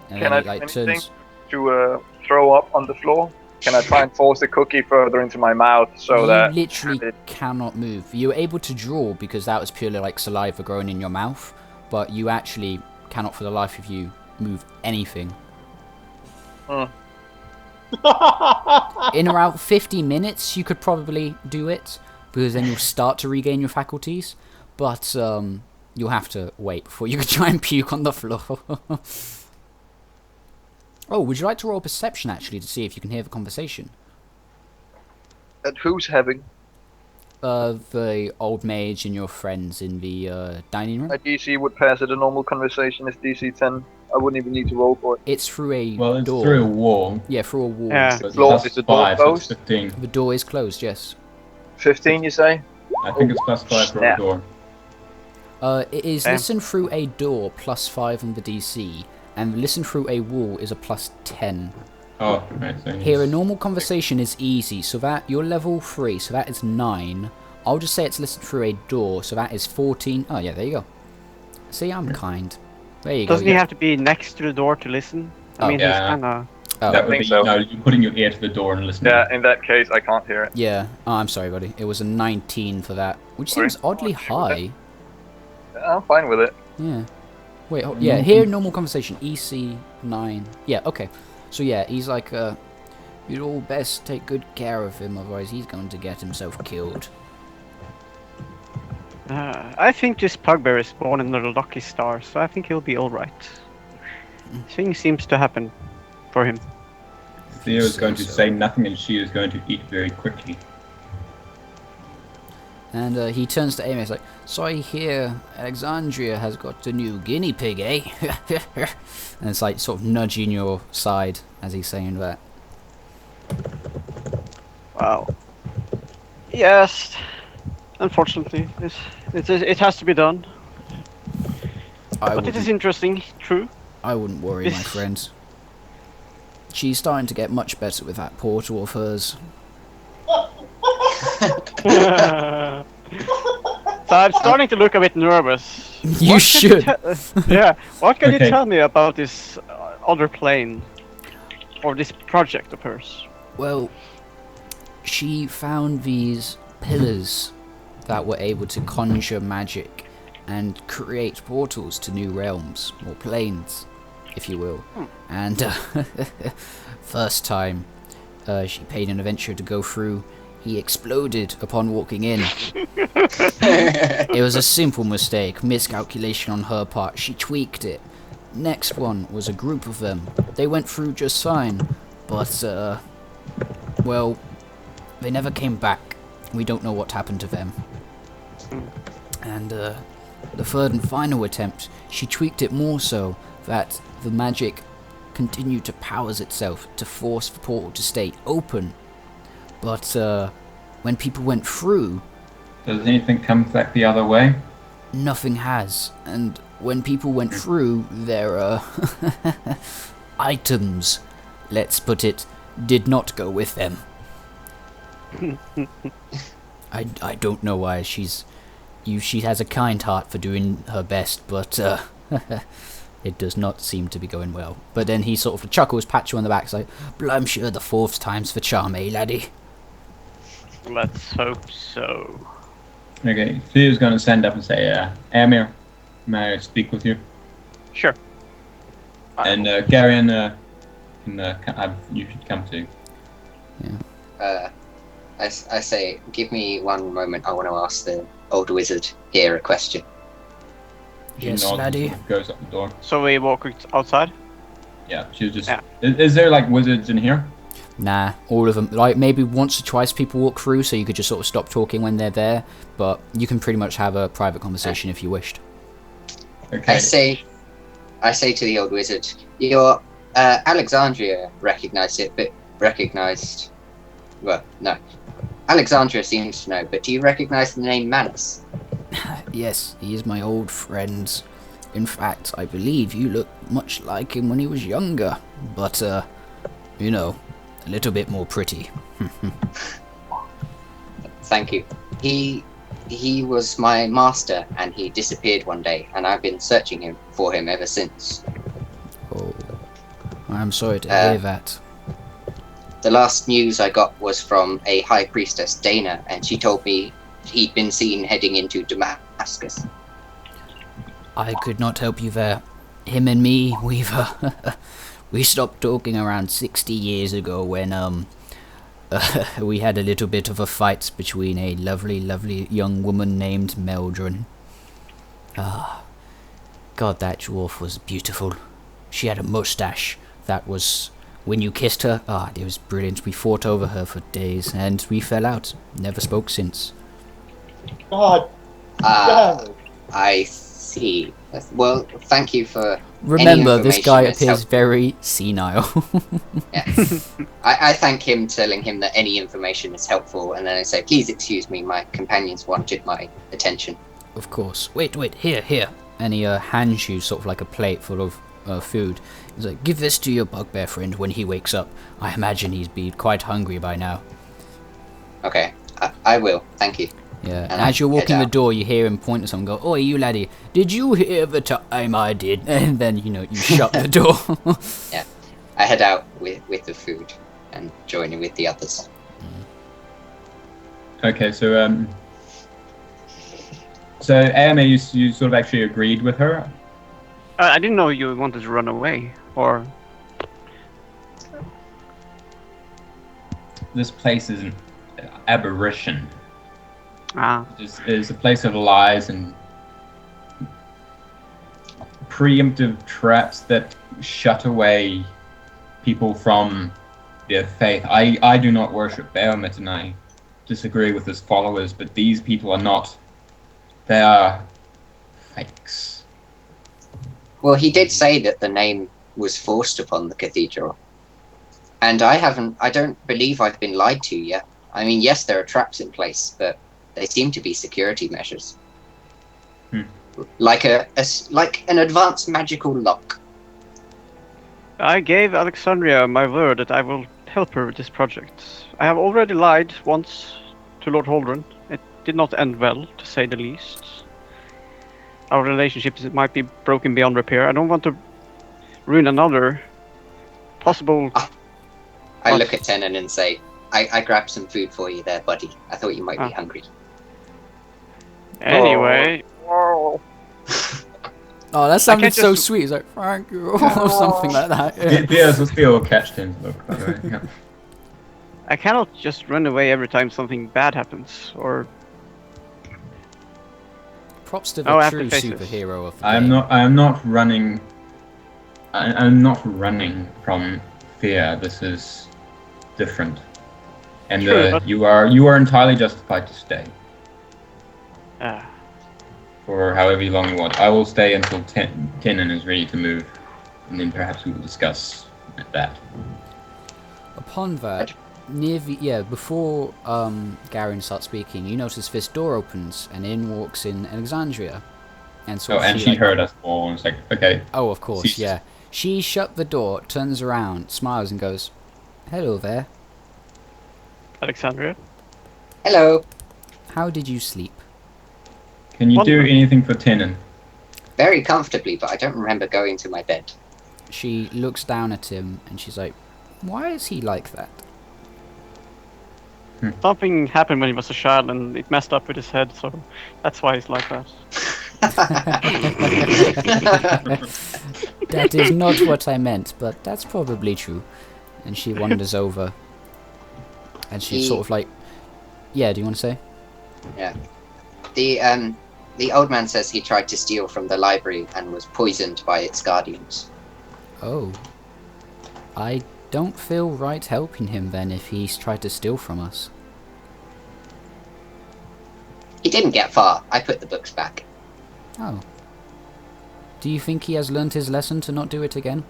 And Can then I he do like anything? turns. To throw up on the floor? Can I try and force the cookie further into my mouth so You that literally it- cannot move. You were able to draw because that was purely like saliva growing in your mouth, but you actually cannot for the life of you move anything. In around 50 minutes you could probably do it, because then you'll start to regain your faculties, but you'll have to wait before you can try and puke on the floor. Oh, would you like to roll perception actually to see if you can hear the conversation? And who's having? The old mage and your friends in the dining room. My DC would pass it a normal conversation. It's DC 10. I wouldn't even need to roll for it. It's through a Well, it's door. through a wall. Yeah, through a wall. Yeah. But Floor- plus is the door 5, so it's closed? 15. The door is closed, yes. 15, you say? I think it's plus 5 for Yeah. a door. It is Okay. listen through a door plus 5 on the DC, and listen through a wall is a plus 10. Oh, right. So Here, a normal conversation is easy, so that you're level 3, so that is 9. I'll just say it's listen through a door, so that is 14. Oh yeah, there you go. See, I'm kind. There you Doesn't go. he have to be next to the door to listen? I Oh. mean, Yeah. he's kinda... Oh, that would think be, so. no, you're putting your ear to the door and listening. Yeah, in that case, I can't hear it. yeah. Oh, I'm sorry, buddy. It was a 19 for that, which Sorry. seems oddly Oh, sure. high. Yeah, I'm fine with it. Yeah. Wait, yeah, here normal conversation, EC 9. Yeah, okay. So yeah, he's like, you'd all best take good care of him, otherwise he's going to get himself killed. I think this pugbear is born in the lucky star, so I think he'll be alright. Things seems to happen for him. Theo is going to So. say nothing and she is going to eat very quickly. And he turns to Amy, he's like, "So I hear Alexandria has got a new guinea pig, eh?" And it's like sort of nudging your side as he's saying that. Wow. Yes. Unfortunately, it has to be done. I But it is wouldn't, interesting, true. I wouldn't worry, my friend. She's starting to get much better with that portal of hers. So I'm starting to look a bit nervous. You What can should. yeah. What can you Okay. tell me about this other plane, or this project of hers? Well, she found these pillars that were able to conjure magic and create portals to new realms, or planes, if you will. And first time she paid an adventurer to go through, he exploded upon walking in. It was a simple mistake, miscalculation on her part. She tweaked it. Next one was a group of them. They went through just fine, but well, they never came back. We don't know what happened to them. And the third and final attempt, she tweaked it more so that the magic continued to powers itself to force the portal to stay open. But when people went through, Does anything come back the other way? nothing has. And when people went through, their items, let's put it, did not go with them. I don't know why. She has a kind heart for doing her best, but it does not seem to be going well. But then he sort of chuckles, pats you on the back, like, "I'm sure the fourth time's for charm, eh, laddie?" Let's hope so. Okay, Theo's gonna stand up and say, Amir, may I speak with you? Sure. And Garion, you should come too. I say, give me one moment. I want to ask the old wizard here a question. She Yes, nods and laddie. sort of goes up the door. So we walk outside. Yeah, she was just. Yeah. Is there like wizards in here? Nah, all of them. Like, maybe once or twice people walk through, so you could just sort of stop talking when they're there, but you can pretty much have a private conversation if you wished. Okay. I say to the old wizard, your Alexandria recognized it, but recognized. Well, no. Alexandria seems to know, but do you recognize the name Manus? Yes, he is my old friend. In fact, I believe you look much like him when he was younger, but, you know, a little bit more pretty. Thank you. He was my master, and he disappeared one day, and I've been searching for him ever since. Oh, I'm sorry to hear that. The last news I got was from a high priestess, Dana, and she told me he'd been seen heading into Damascus. I could not help you there. Him and me, we stopped talking around 60 years ago when, we had a little bit of a fight between a lovely, lovely young woman named Meldrin. Ah, God, that dwarf was beautiful. She had a mustache that was, when you kissed her, it was brilliant. We fought over her for days, and we fell out. Never spoke since. God damn it. I see. Well, thank you for Remember, this guy information that's appears helpful. very senile. Yeah. I thank him, telling him that any information is helpful, and then I say, please excuse me, my companions wanted my attention. Of course. Wait, here. And he hands you sort of like a plate full of food. He's like, give this to your bugbear friend when he wakes up. I imagine he's be quite hungry by now. Okay, I will, thank you. Yeah, and And as you're head walking the out. door, you hear him point at someone and go, "Oi, you laddie, did you hear the time I did?" And then, you shut the door. I head out with the food and join in with the others. Okay, so Ama, you sort of actually agreed with her. I didn't know you wanted to run away, or... This place is an aberration. Ah, It is a place of lies and preemptive traps that shut away people from their faith. I do not worship Bahamut, and I disagree with his followers, but these people are not. They are fakes. Well, he did say that the name was forced upon the cathedral. And I don't believe I've been lied to yet. I mean, yes, there are traps in place, but they seem to be security measures. Like an advanced magical lock. I gave Alexandria my word that I will help her with this project. I have already lied once to Lord Holdren. It did not end well, to say the least. Our relationship might be broken beyond repair. I don't want to ruin another possible... I look at Tenon and say, I grabbed some food for you there, buddy. I thought you might be hungry. Anyway... Oh, that sounded so just- sweet. It's like, thank you, or something like that. Yeah. Thea's will still catch him. Look, by the way. Yeah. I cannot just run away every time something bad happens, or... Props to Oh, I the have to true face this. superhero of the I game. am not running. I'm not running from fear. This is different, and True, but- you are entirely justified to stay for however long you want. I will stay until Tenon is ready to move, and then perhaps we will discuss that. Upon that, before Garen starts speaking, you notice this door opens and in walks in Alexandria, and so She heard us all, and it's like, okay. Oh, of course, Ceased. yeah. She shut the door, turns around, smiles, and goes, "Hello there. Alexandria? Hello. How did you sleep?" Can you do Wonderful. anything for Tenon? Very comfortably, but I don't remember going to my bed. She looks down at him and she's like, "Why is he like that?" Something happened when he was a child and it messed up with his head, so that's why he's like that. That is not what I meant, but that's probably true. And she wanders over. And she's sort of like, yeah, do you want to say? Yeah. The old man says he tried to steal from the library and was poisoned by its guardians. Oh. I don't feel right helping him then if he's tried to steal from us. He didn't get far. I put the books back. Oh. Do you think he has learned his lesson to not do it again?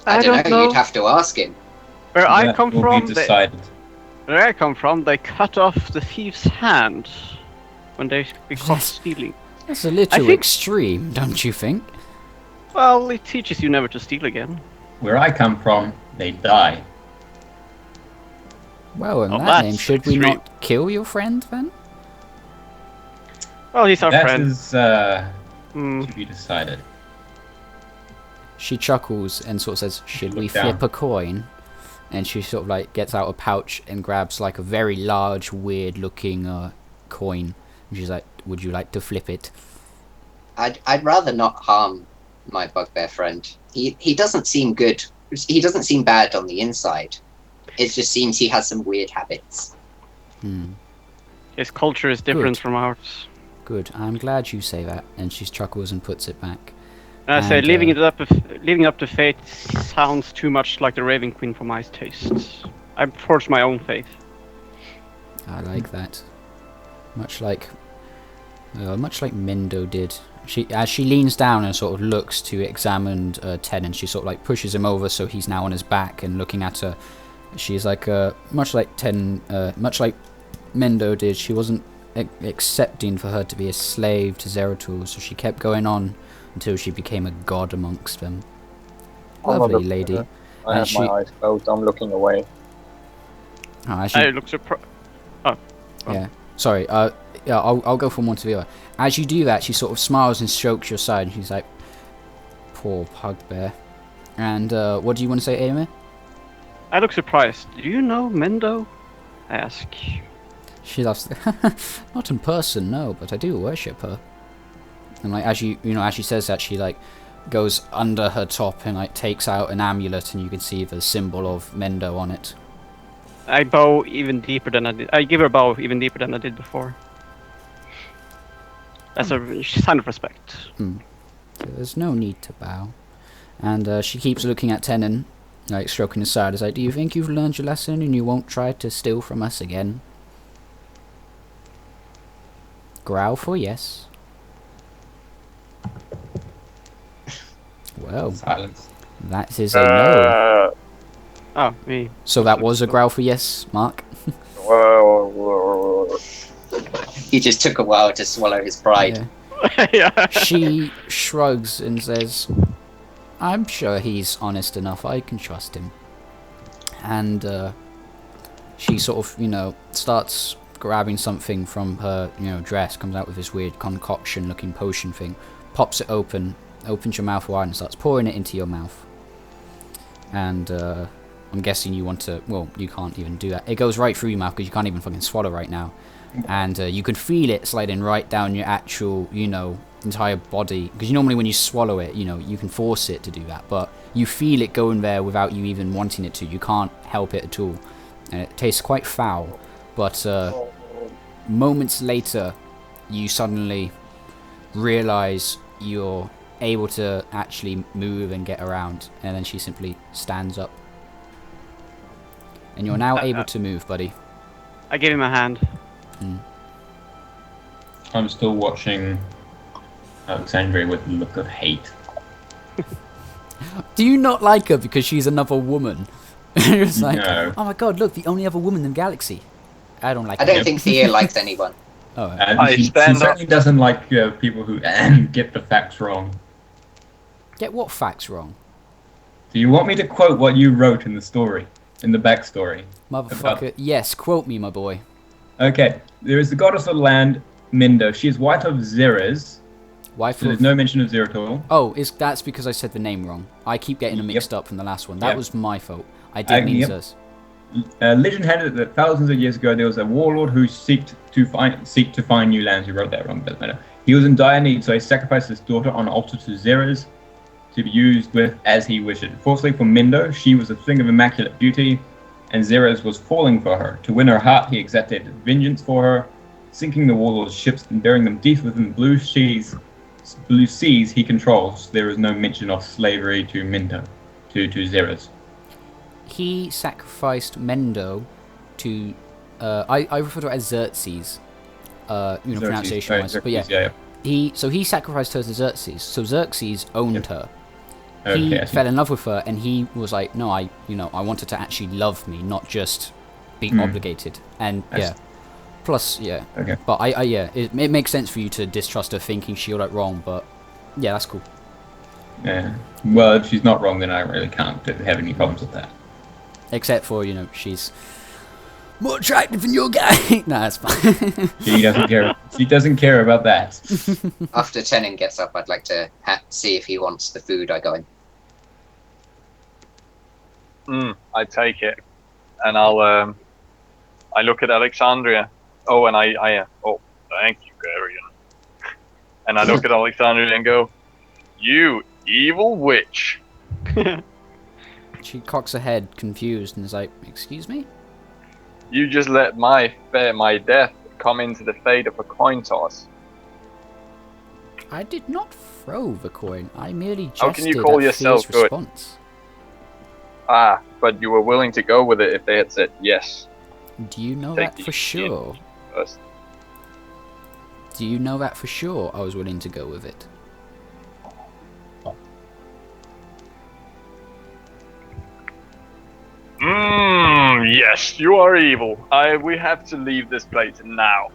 I don't know. You'd have to ask him. Where I That come will from, be decided. they cut off the thief's hand when they be caught Yes. stealing. That's a little think- extreme, don't you think? Well, it teaches you never to steal again. Where I come from, they die. Well, in Oh, that that's name, should we extreme. not kill your friend then? Well, he's our That friend. is Hmm. to be decided. She chuckles and sort of says, "Should we Look down. flip a coin?" And she sort of like gets out a pouch and grabs like a very large, weird-looking coin. And she's like, "Would you like to flip it?" I'd rather not harm my bugbear friend. He doesn't seem good. He doesn't seem bad on the inside. It just seems he has some weird habits. Hmm. His culture is different Good. from ours. Good. I'm glad you say that. And she chuckles and puts it back. And I say, And, leaving it up to fate sounds too much like the Raven Queen for my tastes. I forged my own faith. I like that. Much like Mendo did. As she leans down and sort of looks to examine Tenon, she sort of like pushes him over so he's now on his back and looking at her. She's like, much like Mendo did, she wasn't accepting for her to be a slave to Zeratul, so she kept going on until she became a god amongst them. I'm not Lovely looking lady. at her. I And have my eyes closed. I'm looking away. As I you, look surprised. yeah. Sorry. Yeah. I'll go from one to the other. As you do that, she sort of smiles and strokes your side, and she's like, "Poor pugbear." And what do you want to say, Aemir? I look surprised. Do you know Mendo? I ask. She laughs. Not in person, no, but I do worship her. And like as she says that, she like goes under her top and like takes out an amulet, and you can see the symbol of Mendo on it. I bow even deeper than I did. I give her a bow even deeper than I did before. That's a sign of respect. So there's no need to bow. And she keeps looking at Tenon, like stroking his side. Is like, "Do you think you've learned your lesson and you won't try to steal from us again?" Growl for yes. Well, Silence. that is a no. Oh, me. So that was a growl for yes, Mark. He just took a while to swallow his pride. Yeah. Yeah. She shrugs and says, I'm sure he's honest enough. I can trust him. And she sort of, starts grabbing something from her, dress, comes out with this weird concoction-looking potion thing, pops it open, opens your mouth wide and starts pouring it into your mouth. And I'm guessing you want to... Well, you can't even do that. It goes right through your mouth because you can't even fucking swallow right now. And you can feel it sliding right down your actual, entire body. Because normally when you swallow it, you can force it to do that. But you feel it going there without you even wanting it to. You can't help it at all. And it tastes quite foul. But moments later, you suddenly realise you're able to actually move and get around. And then she simply stands up. And you're now able to move, buddy. I give him a hand. I'm still watching Alexandria with a look of hate. Do you not like her because she's another woman? You're just like, No. oh my god, look, the only other woman in the galaxy. I don't like I her. don't think Thea likes anyone. Oh, I She stand up. certainly doesn't like people who get the facts wrong. get what facts wrong? Do you want me to quote what you wrote in the story, in the backstory? Motherfucker. Yes, quote me, my boy. Okay, there is the goddess of the land, Mindo. She is wife of Xerez. Wife So there's of... no mention of Zeratul. Oh, that's because I said the name wrong. I keep getting them mixed up from the last one. That Yep. was my fault. I didn't mean Yep. Zeus. Legend had it that thousands of years ago there was a warlord who seek to find new lands. You wrote that wrong, doesn't matter. He was in dire need, so he sacrificed his daughter on an altar to Xerez to be used with as he wished. Fortunately for Mindo, she was a thing of immaculate beauty, and Xerez was falling for her. To win her heart, he exacted vengeance for her, sinking the warlord's ships and burying them deep within the blue seas he controls. There is no mention of slavery to Mindo, to Xerez. He sacrificed Mendo to... I refer to it as Xerxes. Pronunciation-wise. But yeah. He sacrificed her to Xerxes. So Xerxes owned her. He Okay, I see. fell in love with her, and he was like, "No, I wanted to actually love me, not just be obligated." And I plus, yeah. Okay. But it makes sense for you to distrust her, thinking she got it wrong. But yeah, that's cool. Yeah. Well, if she's not wrong, then I really can't have any problems with that. Except for she's more attractive than your guy. Nah, that's fine. She doesn't care. She doesn't care about that. After Tenon gets up, I'd like to see if he wants the food I got him. I take it, and I look at Alexandria. Oh, and oh, thank you, Garion. And I look at Alexandria and go, "You evil witch." She cocks her head, confused, and is like, "Excuse me?" You just let my death come into the fate of a coin toss. I did not throw the coin. I merely gestured How can you call at yourself Thea's good? response. Ah, but you were willing to go with it if they had said yes. Do you know Take that the for sure? First. Do you know that for sure? I was willing to go with it. Yes, you are evil. We have to leave this place now.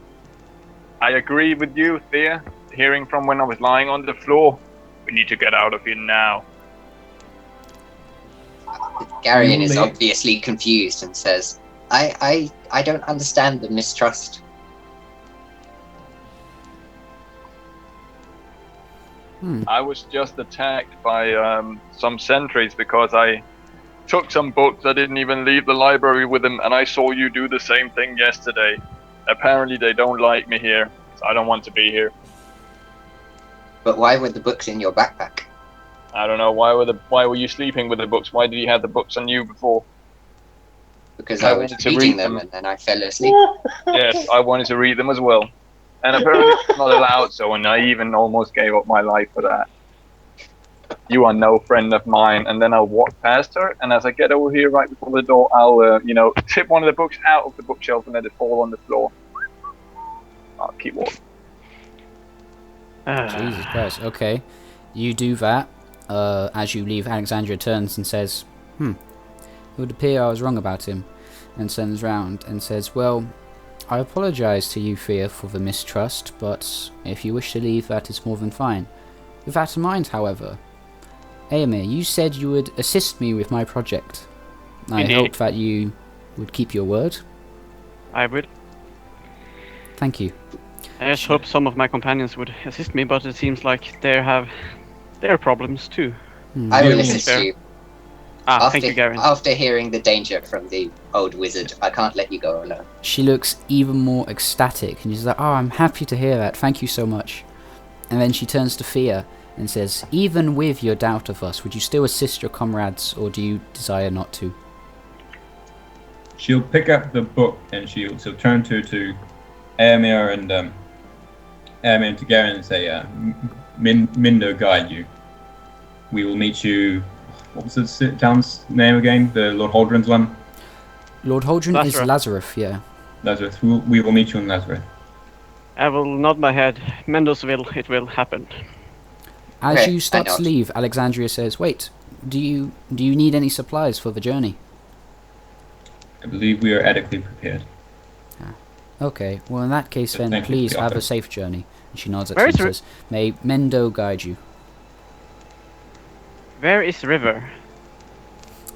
I agree with you, Thea. Hearing from when I was lying on the floor, we need to get out of here now. Garion is obviously confused and says, I don't understand the mistrust. I was just attacked by some sentries because I took some books. I didn't even leave the library with them, and I saw you do the same thing yesterday. Apparently they don't like me here, so I don't want to be here. But why were the books in your backpack? I don't know, why were you sleeping with the books? Why did you have the books on you before? Because I I was wanted to reading read them them. and then I fell asleep. Yes, I wanted to read them as well. And apparently it's not allowed so, and I even almost gave up my life for that. You are no friend of mine. And then I'll walk past her, and as I get over here right before the door, I'll, tip one of the books out of the bookshelf and let it fall on the floor. I'll keep walking. Jesus Christ. Okay. You do that. As you leave, Alexandria turns and says, It would appear I was wrong about him. And turns round and says, well, I apologise to you, Thea, for the mistrust, but if you wish to leave, that is more than fine. With that in mind, however, Aemir, you said you would assist me with my project. I Indeed. hope that you would keep your word. I will. Thank you. I just hope some of my companions would assist me, but it seems like they have their problems too. I will Yeah. assist Fair. you. Thank you, Garen. After hearing the danger from the old wizard, I can't let you go alone. She looks even more ecstatic, and she's like, "Oh, I'm happy to hear that. Thank you so much." And then she turns to Fia and says, "Even with your doubt of us, would you still assist your comrades, or do you desire not to?" She'll pick up the book and she'll turn to Aemir and to Garen and say, Mindo guide you. We will meet you. What was the town's name again? The Lord Holdren's one? Lord Holdren is Lazarus. Lazarus, yeah. Lazarus. We will meet you in Lazarus. I will nod my head. Mendelsville, it will happen. As Okay, you start I to nod. leave, Alexandria says, "Wait, do you need any supplies for the journey?" I believe we are adequately prepared. Okay, well in that case then, Thank you for please the have a offer. safe journey. And she nods at Where you and is her- says, "May Mendo guide you." Where is River?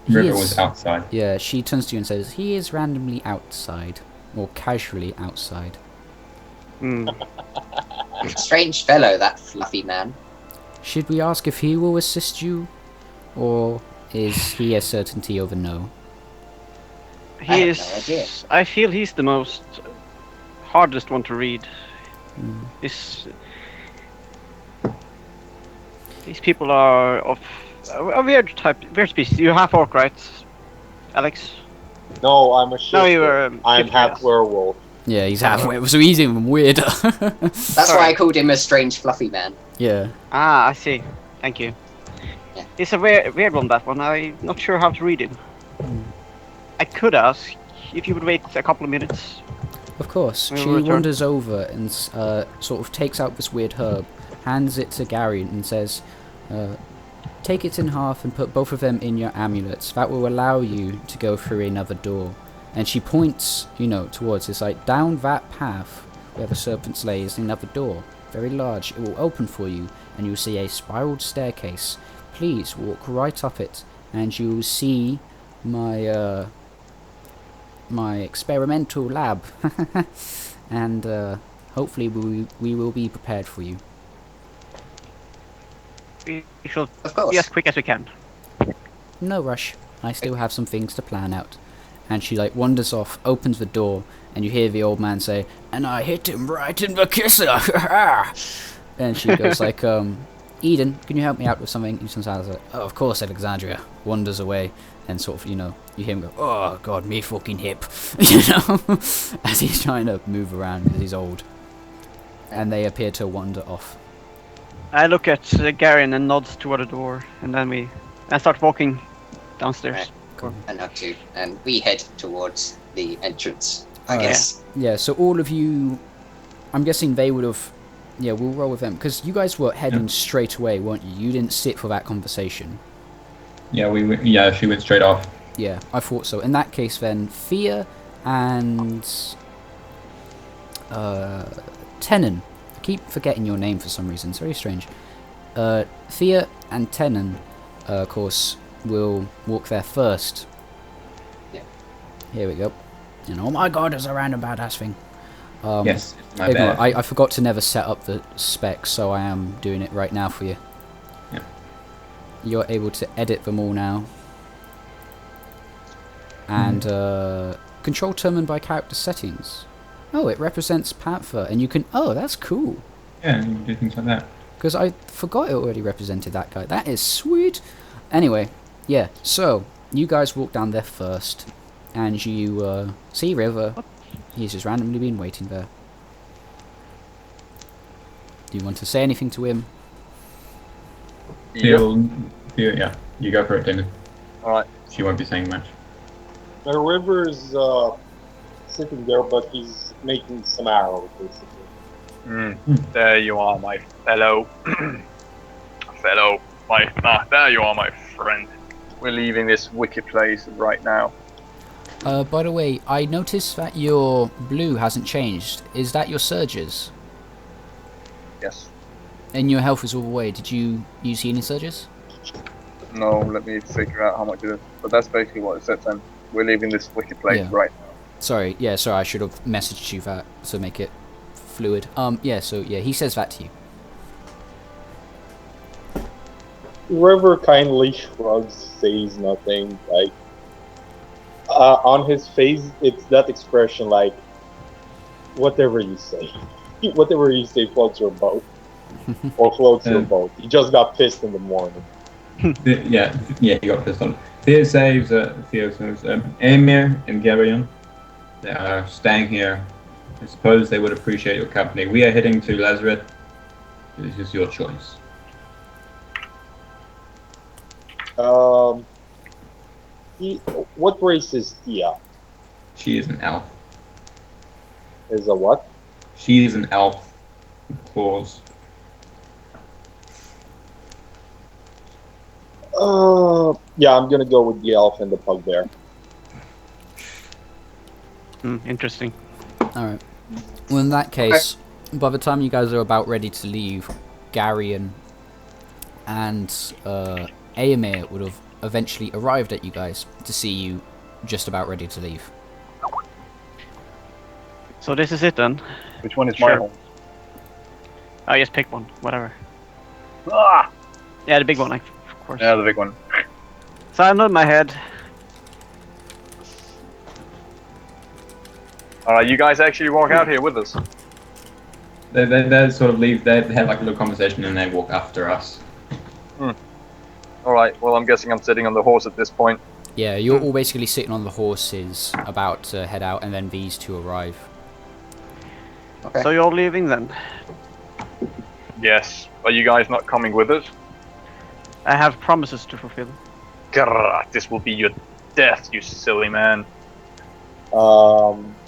He River is- was outside. Yeah, she turns to you and says, "He is randomly outside, or casually outside." Hmm. Strange fellow, that fluffy man. Should we ask if he will assist you, or is he a certainty over no? I He have is. no idea. I feel he's the most hardest one to read. This. These people are of a weird type, weird species. You're half orc, right, Alex? No, I'm a shifter. No, you were. I'm shifter, half yes. werewolf. Yeah, he's halfway, so he's even weirder. That's why Sorry. I called him a strange fluffy man. Yeah. Ah, I see. Thank you. Yeah. It's a weird one, that one. I'm not sure how to read it. I could ask if you would wait a couple of minutes. Of course. We She will return. wanders over and sort of takes out this weird herb, hands it to Gary and says, "Take it in half and put both of them in your amulets. That will allow you to go through another door." And she points, towards this, like, down that path where the serpent's lay is another door. Very large. It will open for you, and you'll see a spiraled staircase. Please walk right up it, and you'll see my experimental lab. And hopefully we will be prepared for you. We shall Of course. be as quick as we can. No rush. I still have some things to plan out. And she wanders off, opens the door, and you hear the old man say, "And I hit him right in the kisser." And she goes like, "Eden, can you help me out with something?" And sometimes like, "Oh, of course, Alexandria." Wanders away, and sort of, you hear him go, "Oh God, me fucking hip," as he's trying to move around because he's old. And they appear to wander off. I look at Garen and nods toward the door, and then I start walking downstairs. Right. And up to, and we head towards the entrance, I Alright. guess. Yeah, so all of you, I'm guessing they would have, yeah, we'll roll with them, because you guys were heading straight away, weren't you? You didn't sit for that conversation. Yeah, she went straight off. Yeah, I thought so. In that case then, Fia and Tenon, I keep forgetting your name for some reason, it's very strange. Fia and Tenon, of course, will walk there first. Yeah. Here we go. And oh my god, there's a roundabout ass thing. Yes, my Ignore, bad. I forgot to never set up the specs, so I am doing it right now for you. Yeah. You're able to edit them all now. And control determined by character settings. Oh, it represents Panther, and you can. Oh, that's cool. Yeah, you can do things like that. Because I forgot it already represented that guy. That is sweet. Anyway, yeah. So you guys walk down there first, and you see River. He's just randomly been waiting there. Do you want to say anything to him? Yeah, you go for it, Dennis. Alright. She won't be saying much. The river's sitting there, but he's making some arrows, basically. There you are, my fellow. There you are, my friend. We're leaving this wicked place right now. By the way, I noticed that your blue hasn't changed. Is that your surges? Yes. And your health is all the way. Did you see any surges? No, let me figure out how much it is. But that's basically what it said then. We're leaving this wicked place Yeah. right now. Sorry, I should have messaged you that to make it fluid. He says that to you. River kindly shrugs, says nothing. Like on his face, it's that expression like, whatever you say, whatever you say floats your boat, or floats your boat. He just got pissed in the morning. Yeah, he got pissed on. Theo saves. Emir and Garion. They are staying here. I suppose they would appreciate your company. We are heading to Lazareth. This is your choice. What race is Tia? She is an elf. Is a what? She is an elf. Claws. Yeah, I'm gonna go with the elf and the bugbear. Interesting. Alright. Well, in that case, by the time you guys are about ready to leave, Garion and Aemir would have eventually arrived at you guys to see you just about ready to leave. So this is it then. Which one is Sure. my home? Oh, just pick one, whatever. Ah! Yeah, the big one, of course. Yeah, the big one. So I nod my head. Alright, you guys actually walk out here with us. They sort of leave. They have like a little conversation and they walk after us. Alright, well, I'm guessing I'm sitting on the horse at this point. Yeah, you're all basically sitting on the horses about to head out, and then these two arrive. Okay. So you're leaving then? Yes. Are you guys not coming with us? I have promises to fulfill. Grrr, this will be your death, you silly man.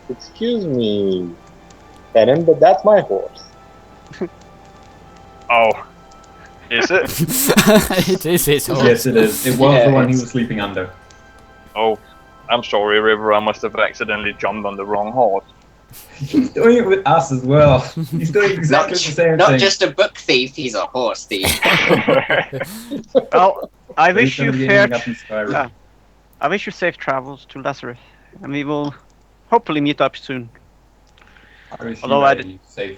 Excuse me, Tenon, but that's my horse. Oh. Is it? It is his horse. Yes, it is. It was Yeah, the one he it's- was sleeping under. Oh. I'm sorry, River. I must have accidentally jumped on the wrong horse. He's doing it with us as well. He's doing exactly the same Not thing. just a book thief, he's a horse thief. Well, I He's wish you gonna be fair. ending up in Skyrim. Yeah. I wish you safe travels to Lazarus, and we will hopefully meet up soon. I wish although you I a did- safe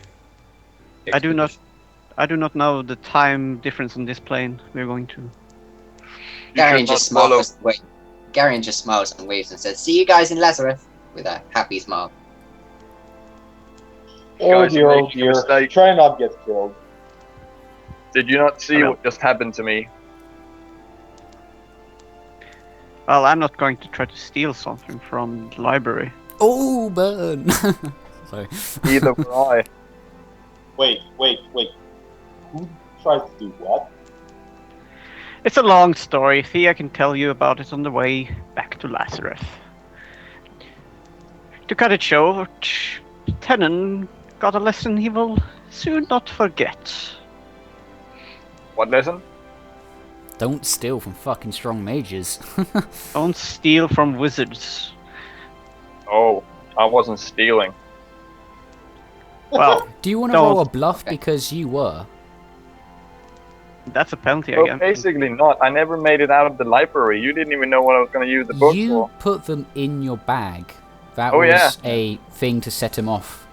I do not- expedition. I do not know the time difference on this plane we're going to. Garion just smiles. Wait, Garion just smiles and waves and says, "See you guys in Lazarus," with a happy smile. Oh Guys, dear, you're oh making a dear. mistake. Try not get killed. Did you not see I know. what just happened to me? Well, I'm not going to try to steal something from the library. Oh, burn! Sorry. Either were I. Wait. Who tried to do what? It's a long story. Thea can tell you about it on the way back to Lazarus. To cut it short, Tenon got a lesson he will soon not forget. What lesson? Don't steal from fucking strong mages. Don't steal from wizards. Oh, I wasn't stealing. Well, Do you want to Don't. roll a bluff because you were? that's a penalty Well, again. basically not. I never made it out of the library. You didn't even know what I was going to use the book You for. put them in your bag. That Oh, was yeah. a thing to set him off.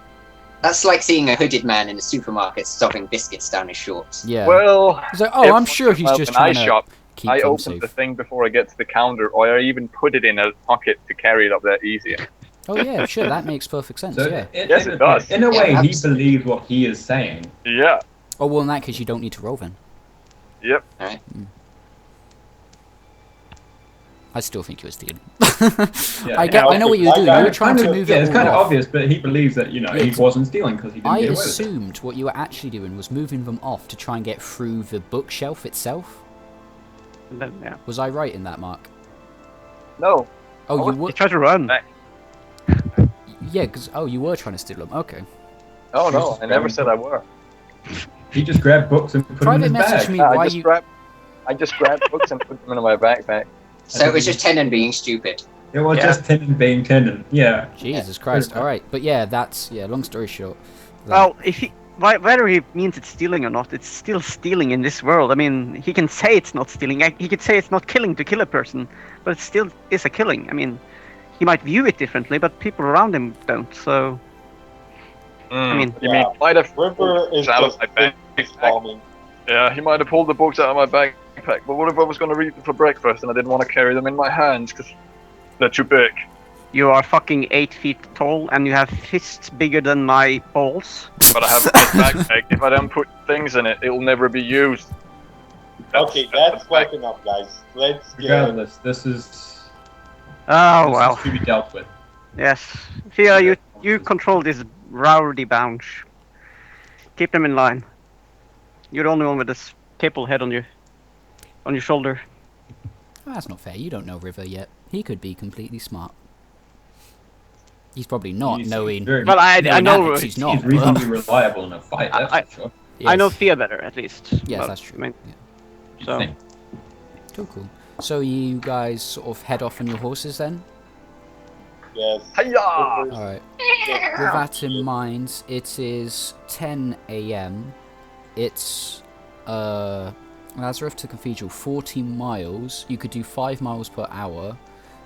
That's like seeing a hooded man in a supermarket stuffing biscuits down his shorts. Yeah. Well, He's like, oh, if I'm sure he's I just an trying eye to shop, keep I them open safe. the thing before I get to the counter, or I even put it in a pocket to carry it up there easier. Oh yeah, sure, that makes perfect sense. So Yeah. Yes, it does. In a Yeah, way, he absolutely. believes what he is saying. Yeah. Oh well, in that case, you don't need to roll then. Yep. Alright. I still think you were stealing. Yeah. I know what you're doing. You were trying to move yeah, it it's all kind of off. obvious, but he believes that he It's- wasn't stealing because he didn't I get away with it. assumed what you were actually doing was moving them off to try and get through the bookshelf itself. And then, yeah. Was I right in that, Mark? No. Oh, you was- were. You try to run. Back. Yeah, because you were trying to steal them. Okay. Oh no, I never said I were. He just grabbed books and put them in Private his message bag. me I why just you. grabbed books and put them in my backpack. So it was just Tenon being stupid. It was Yeah. just Tenon being Tenon. Yeah. Jesus Christ! All right, but yeah, that's Long story short. Well, if he, whether he means it's stealing or not, it's still stealing in this world. I mean, he can say it's not stealing. He could say it's not killing to kill a person, but it still is a killing. I mean, he might view it differently, but people around him don't. So, I mean, you mean might have River is out of just my big backpack? bombing. Yeah, he might have pulled the books out of my backpack. But what if I was going to read them for breakfast and I didn't want to carry them in my hands because they're too big? you are fucking 8 feet tall and you have fists bigger than my balls. But I have a big backpack. If I don't put things in it, it will never be used. Okay, that's quite enough, guys. Let's get. Regardless, this is Oh well. to be dealt with. Yes. Thea, you control this rowdy bunch. Keep them in line. You're the only one with this capable head on your shoulder. Oh, that's not fair. You don't know River yet. He could be completely smart. He's probably not, knowing. Well, I knowing know Alex, he's not. He's reasonably reliable in a fight, that's for sure. I know Yes. Thea better at least. Yes, But, that's true. I mean, Yeah. so Same. Cool. So you guys sort of head off on your horses then? Yes. Hiya! Alright. With that in mind, it is 10 a.m. It's Lazarus to Cathedral, 40 miles. You could do 5 miles per hour,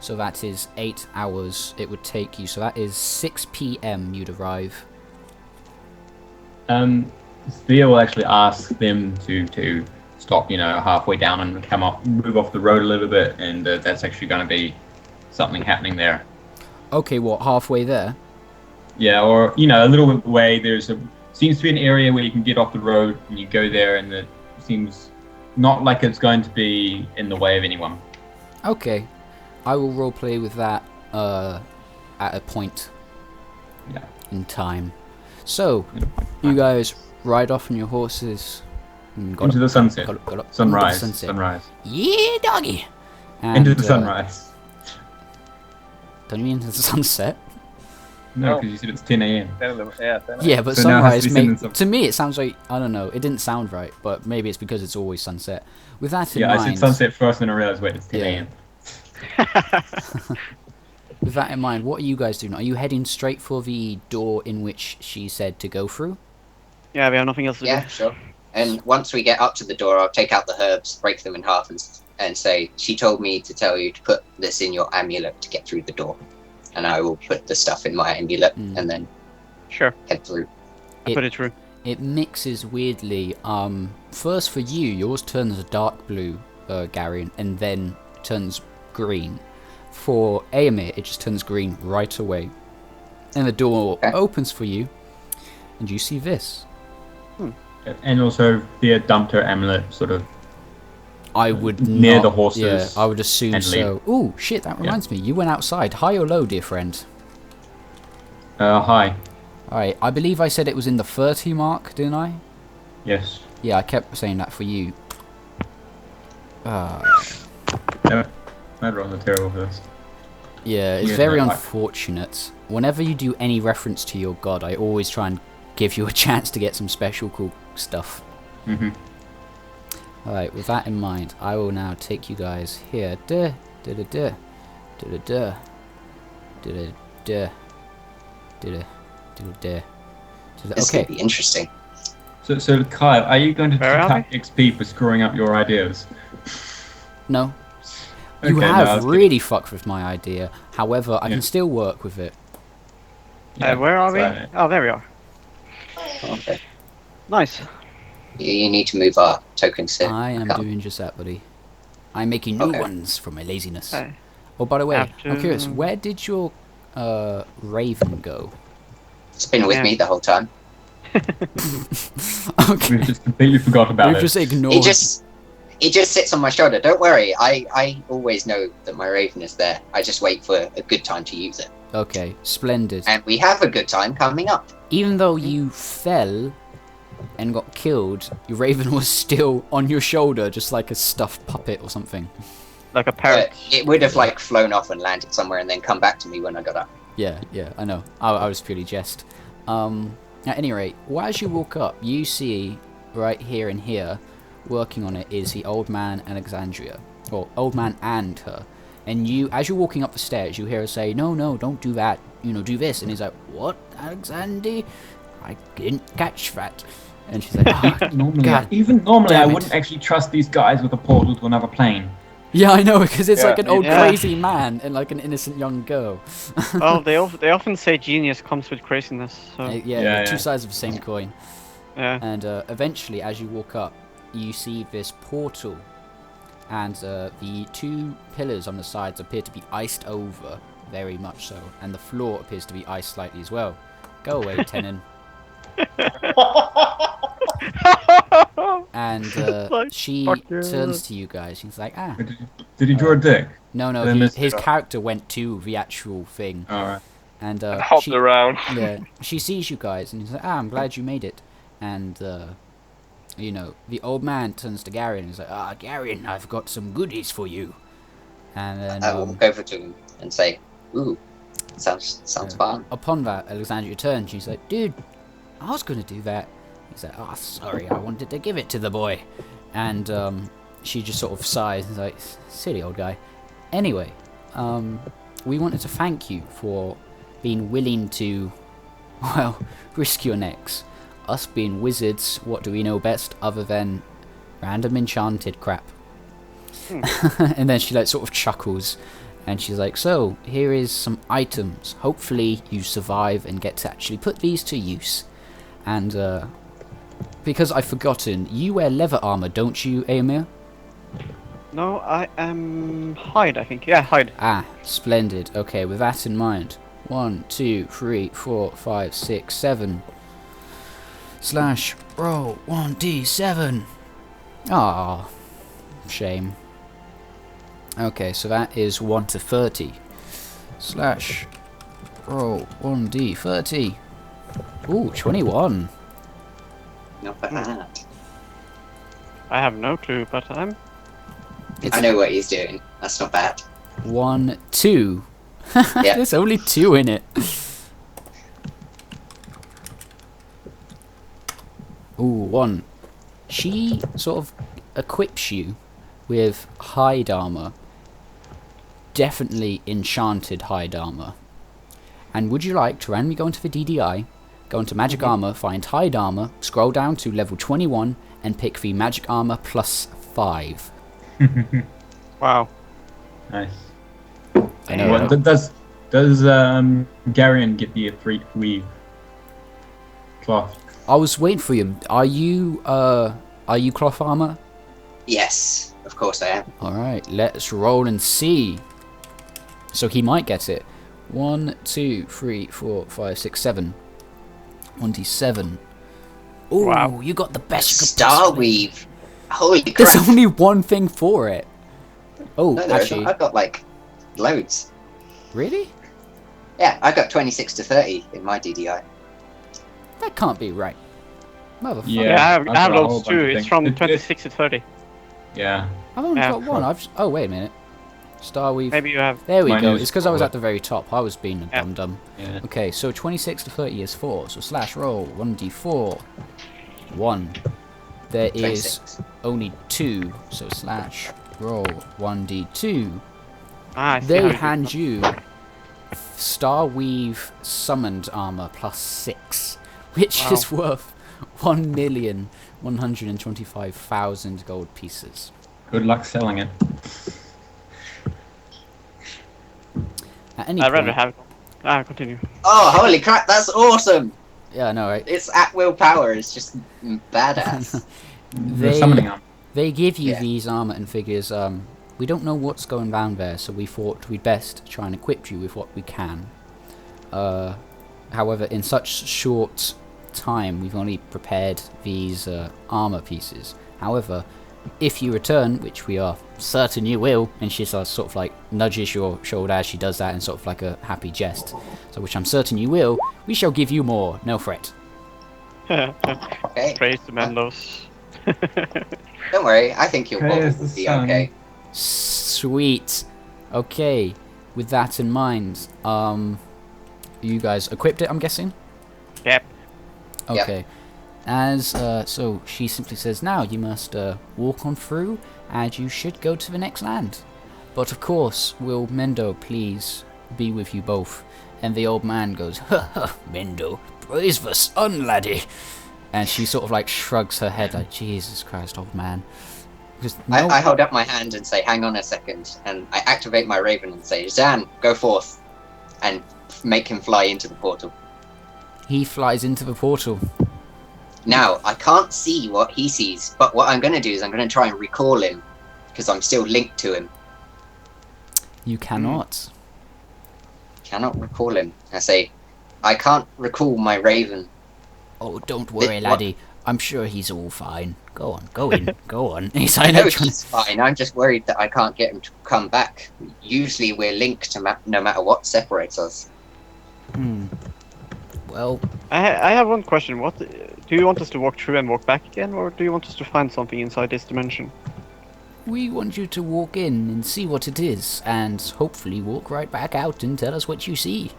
so that is 8 hours it would take you. So that is 6 p.m. you'd arrive. Thea will actually ask them to stop, halfway down and move off the road a little bit, and that's actually going to be something happening there. Okay, what, halfway there? Yeah, or a little bit away. Seems to be an area where you can get off the road and you go there, and it seems not like it's going to be in the way of anyone. Okay. I will roleplay with that at a point in time. So, you guys ride off on your horses. Into the sunset. Got up. Sunrise. Into the sunset. Sunrise. Yeah, doggy! And, Into the sunrise. Don't you mean into the sunset? No, No. because you said it's 10 a.m. Yeah, but So now it has sunrise, to be seen in some- to me it sounds like, I don't know, it didn't sound right, but maybe it's because it's always sunset. With that in Yeah, I mind, said sunset first, and I realized, wait, it's 10 Yeah. a.m. with that in mind, what are you guys doing? Are you heading straight for the door in which she said to go through? yeah, we have nothing else to Yeah, do. sure. And once we get up to the door, I'll take out the herbs, break them in half, and say, she told me to tell you to put this in your amulet to get through the door. And I will put the stuff in my amulet and then Sure, head through. I put it through. It mixes weirdly. First for you, yours turns dark blue, Gary, and then turns green. For Aemir, it just turns green right away. And the door opens for you, and you see this. And also, Thea dumped her amulet sort of I would near not, the horses Yeah, I would assume and so. Ooh, shit! That reminds me. You went outside. High or low, dear friend? Hi. Alright, I believe I said it was in the 30 mark, didn't I? Yes. Yeah, I kept saying that for you. No, I'd roll the terrible first. Yeah, it's Yeah, very no, unfortunate. Whenever you do any reference to your god, I always try and give you a chance to get some special cool stuff. Mm-hmm. Alright, with that in mind, I will now take you guys here. Duh, duh, duh, duh, duh, duh, duh, duh, duh, duh, duh. This Okay, could be interesting. So Kyle, are you going to Where are deduct XP for screwing up your ideas? no. You Okay, no, have that's good. really fucked with my idea. However, I Yeah. can still work with it. Yeah, Where are we? so- Oh, there we are. Okay. Nice. You need to move our tokens here. I am Come. doing just that, buddy. I'm making new Okay. ones for my laziness. Hey. Oh, by the way, Have I'm curious, to- where did your raven go? It's been with Yeah. me the whole time. Okay, We've just completely forgot about we've it. just ignored. He just sits on my shoulder. Don't worry. I always know that my raven is there. I just wait for a good time to use it. Okay, splendid. And we have a good time coming up. Even though you fell and got killed, your raven was still on your shoulder, just like a stuffed puppet or something. Like a parrot. But it would have like flown off and landed somewhere and then come back to me when I got up. Yeah, I know. I was purely jest. At any rate, well, as you walk up, you see right here and here, working on it, is the old man Alexandria. Or old man and her. And you, as you're walking up the stairs, you hear her say, no, don't do that. Do this. And he's like, what, Alexander? I didn't catch that. And she's like, oh, God Even normally, I damn it. wouldn't actually trust these guys with a portal to another plane. yeah, I know, because it's like an old Yeah. crazy man and like an innocent young girl. Well, they often say genius comes with craziness. So Yeah, Yeah, two yeah. sides of the same coin. yeah. And eventually, as you walk up, you see this portal. And the 2 pillars on the sides appear to be iced over, very much so. And the floor appears to be iced slightly as well. Go away, Tenon. And Like, she fuck yeah. turns to you guys. She's like, ah. Did he draw a dick? No, Did I he, miss his it? character went to the actual thing. Alright. And Hopped around. yeah, she sees you guys and he's like, ah, I'm glad you made it. And, you know, the old man turns to Gary and he's like, ah, Gary, I've got some goodies for you. And then, I will walk over to him and say, "Ooh, sounds fun." upon that, Alexandria turns. She's like, dude, I was going to do that. He's like, oh, sorry, I wanted to give it to the boy. And she just sort of sighs and is like, silly old guy. Anyway, we wanted to thank you for being willing to, well, risk your necks. Us being wizards, what do we know best other than random enchanted crap? And then she like sort of chuckles and she's like, so here is some items. Hopefully you survive and get to actually put these to use. And because I've forgotten, you wear leather armor, don't you, Aemir? No, I am hide. I think. Yeah, hide. Ah, splendid. Okay, with that in mind, 1, 2, 3, 4, 5, 6, 7. Slash roll 1d7. Ah, shame. Okay, so that is 1 to 30. Slash roll 1d30. Ooh, 21. Not bad. I have no clue, but I'm. I know what he's doing. That's not bad. 1, 2. Yeah. There's only 2 in it. Ooh, 1. She sort of equips you with hide armor. Definitely enchanted hide armor. And would you like to randomly go into the DDI, go into magic armor, find hide armor, scroll down to level 21, and pick the magic armor plus 5? Wow. Nice. I know. What, right? does Garion get the free weave cloth? I was waiting for you. Are you cloth armor? Yes, of course I am. Alright, let's roll and see. So he might get it. 1, 2, 3, 4, 5, 6, 7. 1d7. Ooh, Wow. you got the best. Starweave. Holy crap! There's only one thing for it. Oh, No, there actually, isn't. I've got like loads. really? Yeah, I got 26 to 30 in my DDI. That can't be right. Motherfucker. Yeah. Yeah, I have I've got a whole loads bunch too. of It's things. from It- 26 to 30. Yeah. I've only Yeah. got one. Oh, wait a minute. Starweave. Maybe you have. There we Mine go. is It's because I was four. at the very top. I was being a Yeah. dum-dum. Yeah. Okay, so 26 to 30 is 4. So slash roll 1d4. 1. There is 26. only 2. So slash roll 1d2. Ah, I see how They you do hand it. you Starweave summoned armor plus 6, which Wow. is worth 1,125,000 gold pieces. Good luck selling it. At any I'd rather point, have it. Ah, continue. Oh, holy crap! That's awesome. yeah, I know, right? It's at will power. It's just badass. The summoning arm. They give you Yeah. these armor and figures. We don't know what's going down there, so we thought we'd best try and equip you with what we can. However, in such short time, we've only prepared these armor pieces. However, if you return, which we are certain you will, and she sort of like nudges your shoulder as she does that in sort of like a happy jest, so which I'm certain you will, we shall give you more, no fret. Okay. Praise the Menlos. Don't worry. I think you'll Praise both the be sun. okay. Sweet. Okay, with that in mind, you guys equipped it, I'm guessing? Yep. Okay. As so she simply says, now you must walk on through, and you should go to the next land. But of course, will Mendo please be with you both? And the old man goes, ha ha, Mendo, Praise the sun, laddie. And she sort of like shrugs her head like, Jesus Christ, old man. Because I hold up my hand and say, hang on a second. And I activate my raven and say, Zan, go forth. And make him fly into the portal. he flies into the portal. Now, I can't see what he sees, but what I'm going to do is I'm going to try and recall him. Because I'm still linked to him. You cannot. Cannot recall him. I say, I can't recall my raven. Oh, don't worry, What? laddie. I'm sure he's all fine. Go on, go in, go on. He's I like, know trying he's fine. I'm just worried that I can't get him to come back. Usually we're linked to no matter what separates us. Well, I have one question. What do you want us to walk through and walk back again, or do you want us to find something inside this dimension? we want you to walk in and see what it is, and hopefully walk right back out and tell us what you see.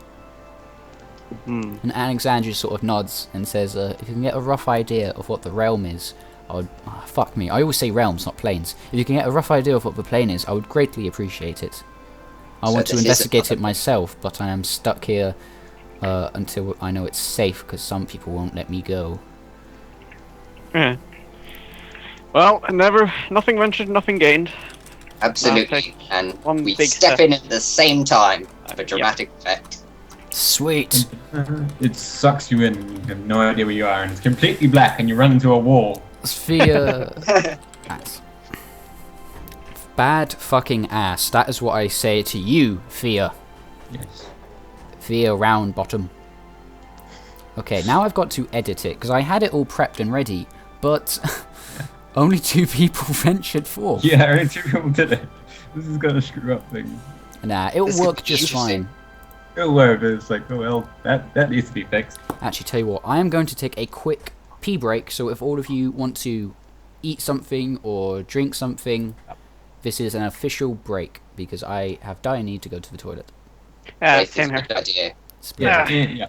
And Alexandria sort of nods and says, if you can get a rough idea of what the realm is, I would... fuck me, I always say realms, not planes. If you can get a rough idea of what the plane is, I would greatly appreciate it. I want to investigate it myself, but I am stuck here until I know it's safe, because some people won't let me go. Yeah. Well, nothing ventured, nothing gained. Absolutely. And one we big step step. in at the same time for dramatic effect. Sweet. It sucks you in. You have no idea where you are, and it's completely black, and you run into a wall. Sphere... ass. Bad fucking ass. That is what I say to you, Fear. Yes. Fear round bottom. Okay, now I've got to edit it, because I had it all prepped and ready, but only 2 people ventured forth. Yeah, only 2 people did it. This is gonna screw up things. Nah, it'll This work could be just interesting. fine. It'll work, but it's like, oh well, that needs to be fixed. Actually, tell you what, I am going to take a quick pee break, so if all of you want to eat something or drink something, this is an official break, because I have dire need to go to the toilet. Yeah, Wait, same it's a here. good idea. Split. Yeah.